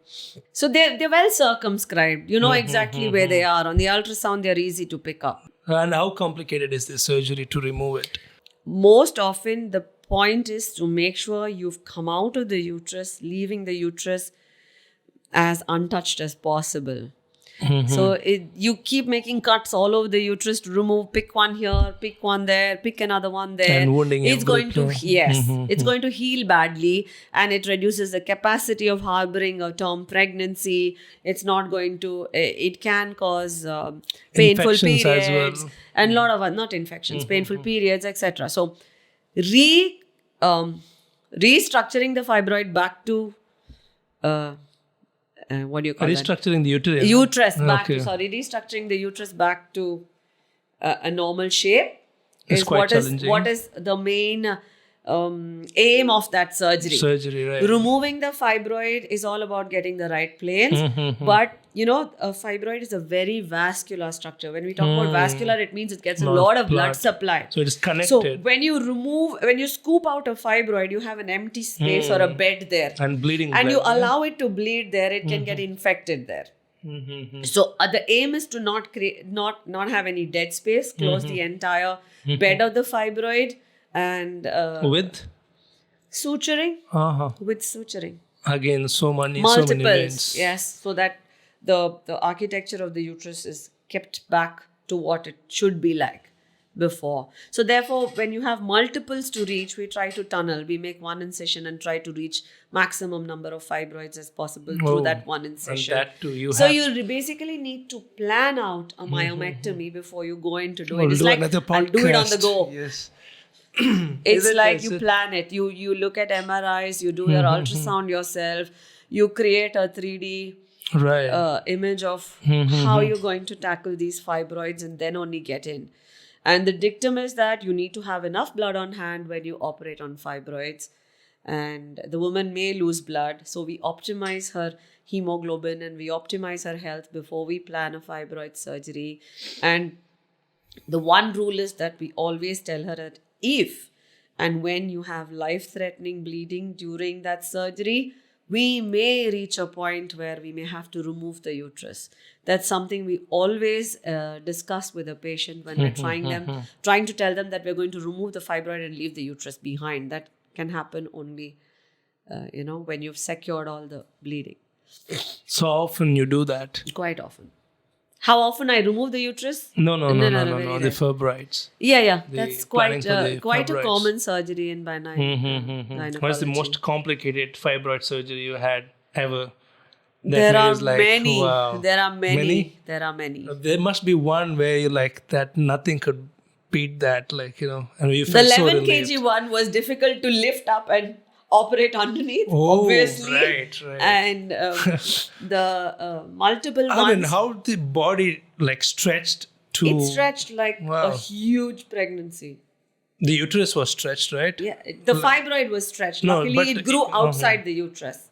So they're well circumscribed. You know exactly where they are. On the ultrasound, they're easy to pick up. And how complicated is the surgery to remove it? Most often, the point is to make sure you've come out of the uterus, leaving the uterus as untouched as possible. So you keep making cuts all over the uterus to remove, pick one here, pick one there, pick another one there. And wounding it's going to, every yes, it's going to heal badly, and it reduces the capacity of harboring a term pregnancy. It's not going to, it can cause painful Infections as periods well. and a lot of, not infections, painful periods, etc. So restructuring the fibroid back to, what do you call that? Restructuring the uterus. Restructuring the uterus back to a normal shape It's is quite what is challenging. what is the main aim of that surgery. Surgery, right. Removing the fibroid is all about getting the right planes, but you know, a fibroid is a very vascular structure. When we talk about vascular, it means it gets a lot of blood supply. So it is connected. So when you scoop out a fibroid, you have an empty space or a bed there, and bleeding and blood, you allow it to bleed there. It can get infected there. So the aim is to not have any dead space. Close the entire bed of the fibroid and with suturing. uh-huh. With suturing. Again, so many Multiples, veins. yes, so that the architecture of the uterus is kept back to what it should be like before. So therefore, when you have multiples to reach, we try to tunnel. We make one incision and try to reach maximum number of fibroids as possible through that one incision. And that too, you basically need to plan out a myomectomy before you go in to do it. We'll It's do like, another I'll do it on the podcast. go. Yes. It's Is it- like is you it- plan it. You look at MRIs, you do your ultrasound yourself, you create a 3D Right. image of how you're going to tackle these fibroids and then only get in. And the dictum is that you need to have enough blood on hand when you operate on fibroids. And the woman may lose blood. So we optimize her hemoglobin and we optimize her health before we plan a fibroid surgery. And the one rule is that we always tell her that if and when you have life-threatening bleeding during that surgery, we may reach a point where we may have to remove the uterus. That's something we always discuss with a patient when we're trying to tell them that we're going to remove the fibroid and leave the uterus behind. That can happen only, when you've secured all the bleeding. So often you do that. Quite often. How often I remove the uterus? No. very The rare. fibroids. Yeah. That's planning quite for the quite a fibroids. common surgery in gynecology. What's the most complicated fibroid surgery you had ever? That There are is like, many. wow. There are many. Many? There are many. There must be one where you like that nothing could beat that, and you The felt so 11 relieved. kg one was difficult to lift up and operate underneath, Oh, obviously. right. And the multiple ones. I mean, how the body stretched to it stretched like Wow. a huge pregnancy. the uterus was stretched, right? Yeah, the fibroid was stretched. No, Luckily, but it grew outside the uterus.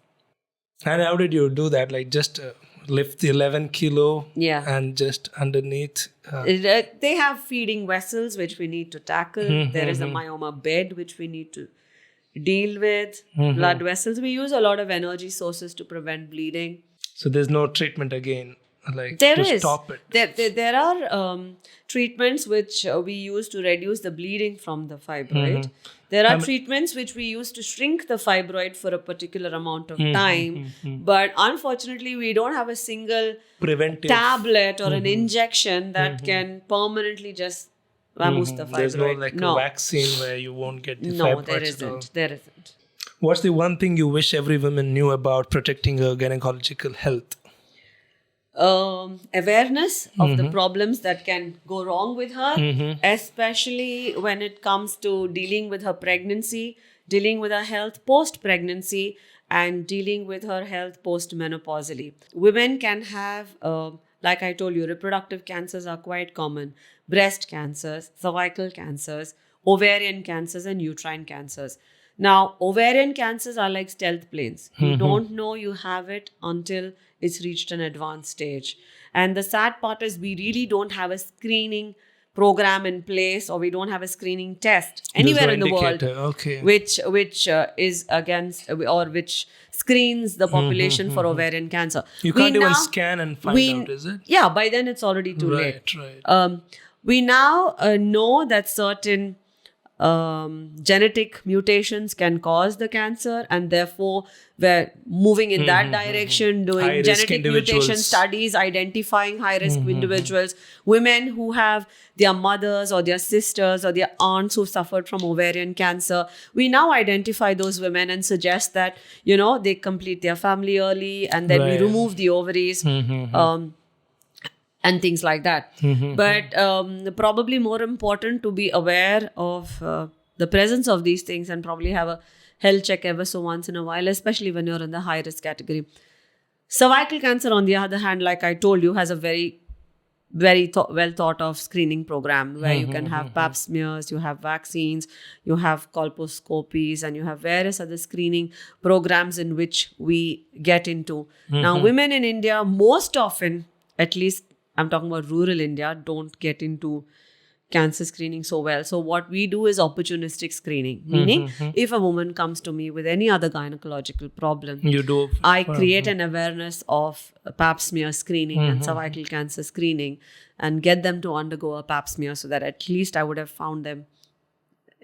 And how did you do that? Just lift the 11 kilo Yeah. and just underneath. They have feeding vessels which we need to tackle. There is a myoma bed which we need to deal with. Blood vessels. We use a lot of energy sources to prevent bleeding. So there's no treatment again, There to is. stop it. There are treatments which we use to reduce the bleeding from the fibroid. There are treatments which we use to shrink the fibroid for a particular amount of time. But unfortunately, we don't have a single Preventive. tablet or an injection that can permanently just vamoose the fibroid. There's no a vaccine where you won't get the No, fibroids there at all. isn't. There isn't. What's the one thing you wish every woman knew about protecting her gynecological health? Awareness of the problems that can go wrong with her, especially when it comes to dealing with her pregnancy, dealing with her health post-pregnancy, and dealing with her health post-menopausally. Women can have, like I told you, reproductive cancers are quite common. Breast cancers, cervical cancers, ovarian cancers, and uterine cancers. Now, ovarian cancers are like stealth planes. You don't know you have it until it's reached an advanced stage. And the sad part is we really don't have a screening program in place, or we don't have a screening test anywhere no in the world indicator. Okay. which is against or which screens the population for ovarian cancer. You We can't even now- scan and find out, is it? Yeah, by then it's already too late. Right. We now know that certain genetic mutations can cause the cancer, and therefore we're moving in that direction, doing High-risk genetic mutation individuals. studies, identifying high-risk individuals, women who have their mothers or their sisters or their aunts who suffered from ovarian cancer. We now identify those women and suggest that, they complete their family early, and then we Right. remove the ovaries. And things like that. But probably more important to be aware of the presence of these things, and probably have a health check ever so once in a while, especially when you're in the high risk category. Cervical cancer, on the other hand, like I told you, has a very well thought of screening program where you can have pap smears, you have vaccines, you have colposcopies, and you have various other screening programs in which we get into. Now, women in India most often, at least I'm talking about rural India, don't get into cancer screening so well. So what we do is opportunistic screening, meaning if a woman comes to me with any other gynecological problem, You do. I create an awareness of pap smear screening and cervical cancer screening, and get them to undergo a pap smear, so that at least I would have found them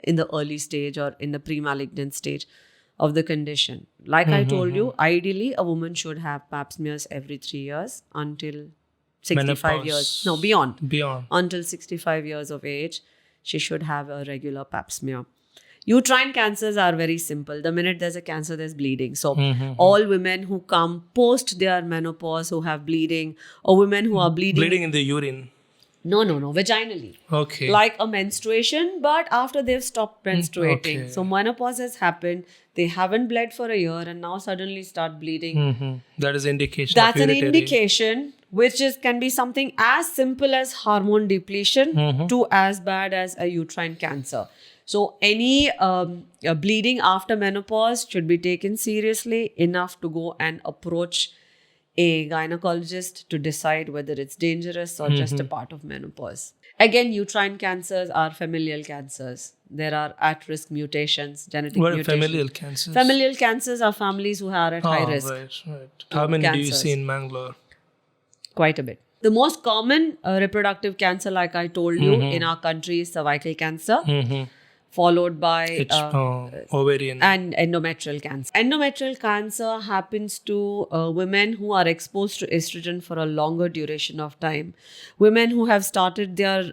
in the early stage or in the pre-malignant stage of the condition. Like I told you, ideally a woman should have pap smears every 3 years until 65 Menopause. years. No, beyond. Beyond. Until 65 years of age, she should have a regular pap smear. Uterine cancers are very simple. The minute there's a cancer, there's bleeding. So all women who come post their menopause who have bleeding, or women who are Bleeding in the urine. No, vaginally. Okay. Like a menstruation, but after they've stopped menstruating. okay. So menopause has happened, they haven't bled for a year, and now suddenly start bleeding. That is indication. That's of an urinary. indication, which can be something as simple as hormone depletion to as bad as a uterine cancer. So any bleeding after menopause should be taken seriously enough to go and approach a gynecologist to decide whether it's dangerous or just a part of menopause. Again, uterine cancers are familial cancers. There are at-risk mutations, genetic What are mutations. familial cancers? Familial cancers are families who are at high risk. Right. How many do you cancers. see in Mangalore? Quite a bit. The most common reproductive cancer, like I told you, in our country is cervical cancer, followed by Ovarian. and endometrial cancer. Endometrial cancer happens to women who are exposed to estrogen for a longer duration of time. Women who have started their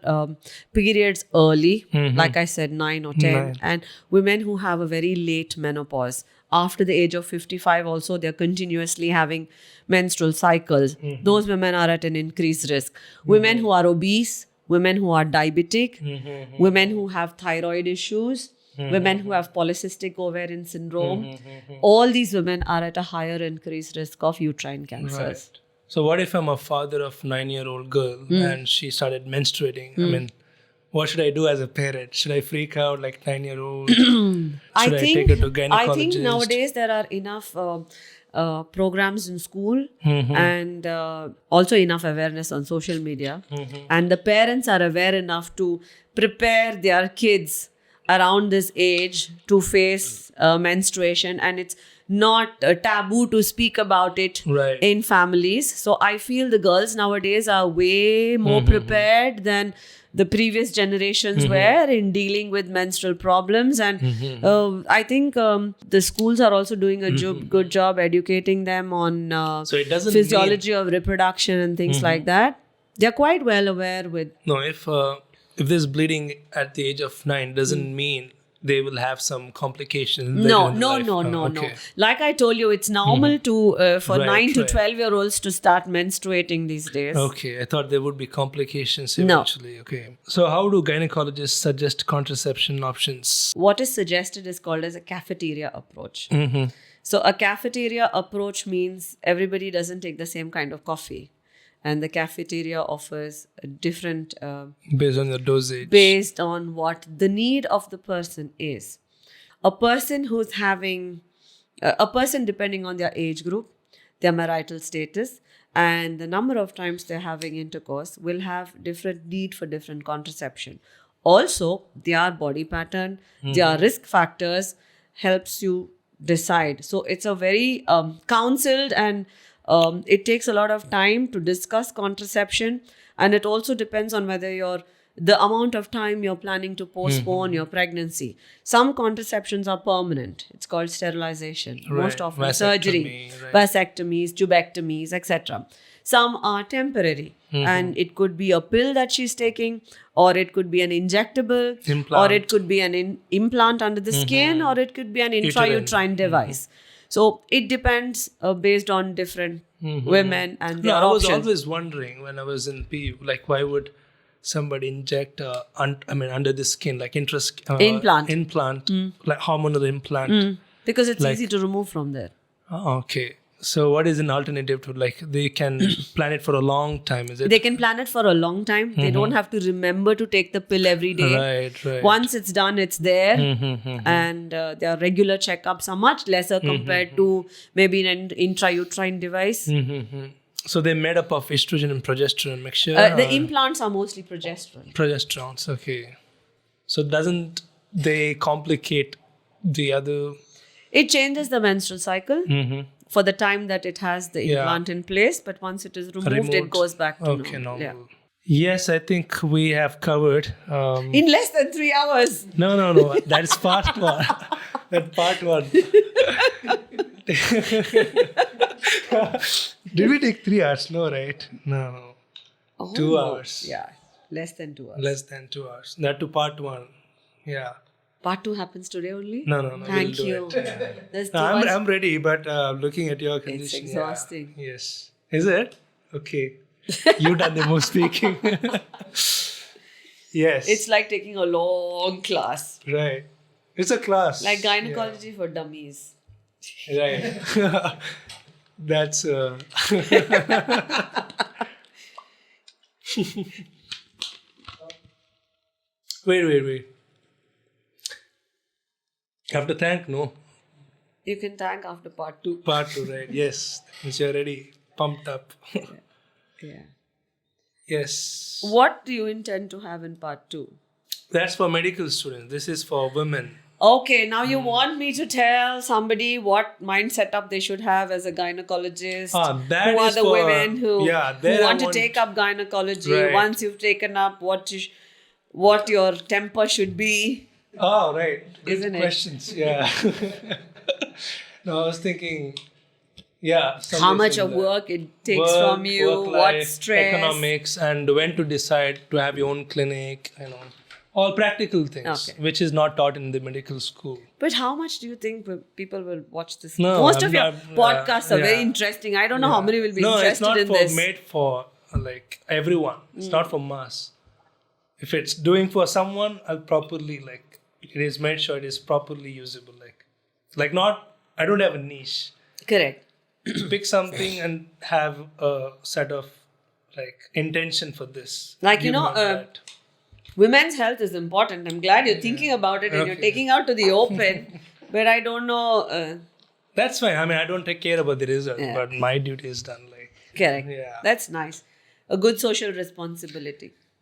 periods early, like I said, 9 or 10, Nine. and women who have a very late menopause. After the age of 55 also, they're continuously having menstrual cycles. Those women are at an increased risk. Women who are obese, women who are diabetic, women who have thyroid issues, women who have polycystic ovarian syndrome, all these women are at a higher increased risk of uterine cancers. Right. So what if I'm a father of 9-year-old girl and she started menstruating? I mean, what should I do as a parent? Should I freak out like 9-year-old? Should I take her to gynecologist? I think nowadays there are enough programs in school and also enough awareness on social media. And the parents are aware enough to prepare their kids around this age to face menstruation. And it's not taboo to speak about it Right. in families. So I feel the girls nowadays are way more prepared than the previous generations were in dealing with menstrual problems. And I think the schools are also doing a good job educating them on So it doesn't physiology of reproduction and things like that. They're quite well aware with. No, if there's bleeding at the age of 9, doesn't mean they will have some complications. No. later in life. Okay. Like I told you, it's normal to for Right, 9 to right. 12-year-olds to start menstruating these days. Okay, I thought there would be complications No. eventually. Okay. So how do gynecologists suggest contraception options? What is suggested is called as a cafeteria approach. So a cafeteria approach means everybody doesn't take the same kind of coffee. And the cafeteria offers a different Based on the dosage. based on what the need of the person is. a person who's having, a person depending on their age group, their marital status, and the number of times they're having intercourse will have different need for different contraception. Also, their body pattern, their risk factors helps you decide. So it's a very counseled, and it takes a lot of time to discuss contraception, and it also depends on whether the amount of time you're planning to postpone your pregnancy. Some contraceptions are permanent. It's called sterilization. Right. Most often Vasectomy, surgery, right. vasectomies, tubectomies, etc. Some are temporary, and it could be a pill that she's taking, or it could be an injectable, Implant. or it could be an implant under the skin, or it could be an intrauterine device. So it depends based on different women and their No, I was options. always wondering when I was in PU, like why would somebody inject, under the skin, like Implant. like hormonal implant? Because it's like- easy to remove from there. Oh, okay. So what is an alternative to, like, they can plan it for a long time? Is it? They can plan it for a long time. They don't have to remember to take the pill every day. Right. Once it's done, it's there. And their regular checkups are much lesser compared to maybe an intrauterine device. So they're made up of estrogen and progesterone mixture. The or implants are mostly progesterone. progesterones. Okay. So doesn't they complicate the other? It changes the menstrual cycle for the time that it has the Yeah. implant in place. But once it is removed, it goes back to Okay, normal. normal. Yes, I think we have covered. In less than 3 hours. No. That's part one. That part one. Did we take 3 hours? No, right? No. 2 hours. Yeah, less than 2 hours. Less than 2 hours. That to part one. Yeah. Part 2 happens today only? No. Thank we'll do you. it. There's too No, much. I'm ready, but looking at your It's condition. exhausting. Yeah. Yes. Is it? Okay. You done the most speaking. Yes. It's like taking a long class. right. It's a class. Like gynecology for dummies. Right. That's wait. Have to thank, no? You can thank after part 2. Part 2, right? Yes. Means you're ready. Pumped up. Yeah. Yes. What do you intend to have in part 2? That's for medical students. This is for women. Okay, now you want me to tell somebody what mind setup they should have as a gynecologist. That who are is the for- women who there I want to want- take up gynecology. Right. Once you've taken up, what your temper should be. Oh, right. Good Isn't it? questions. Yeah. No, I was thinking, How something much of similar. work it takes Work, from you, work what life, stress. economics, and when to decide to have your own clinic, all practical things, Okay. which is not taught in the medical school. But how much do you think people will watch this? No, Most I'm of your not- podcasts are very yeah. interesting. I don't know how many will be No, interested it's not in for this. made for like everyone. It's not for mass. If it's doing for someone, I'll properly it is made sure it is properly usable. Like not. I don't have a niche. Correct. Pick something and have a set of intention for this. Like, Give me that. Women's health is important. I'm glad you're thinking about it and you're Okay. taking out to the open. But I don't know. That's fine. I mean, I don't take care about the result, Yeah. but my duty is done. Correct. Yeah. That's nice. A good social responsibility.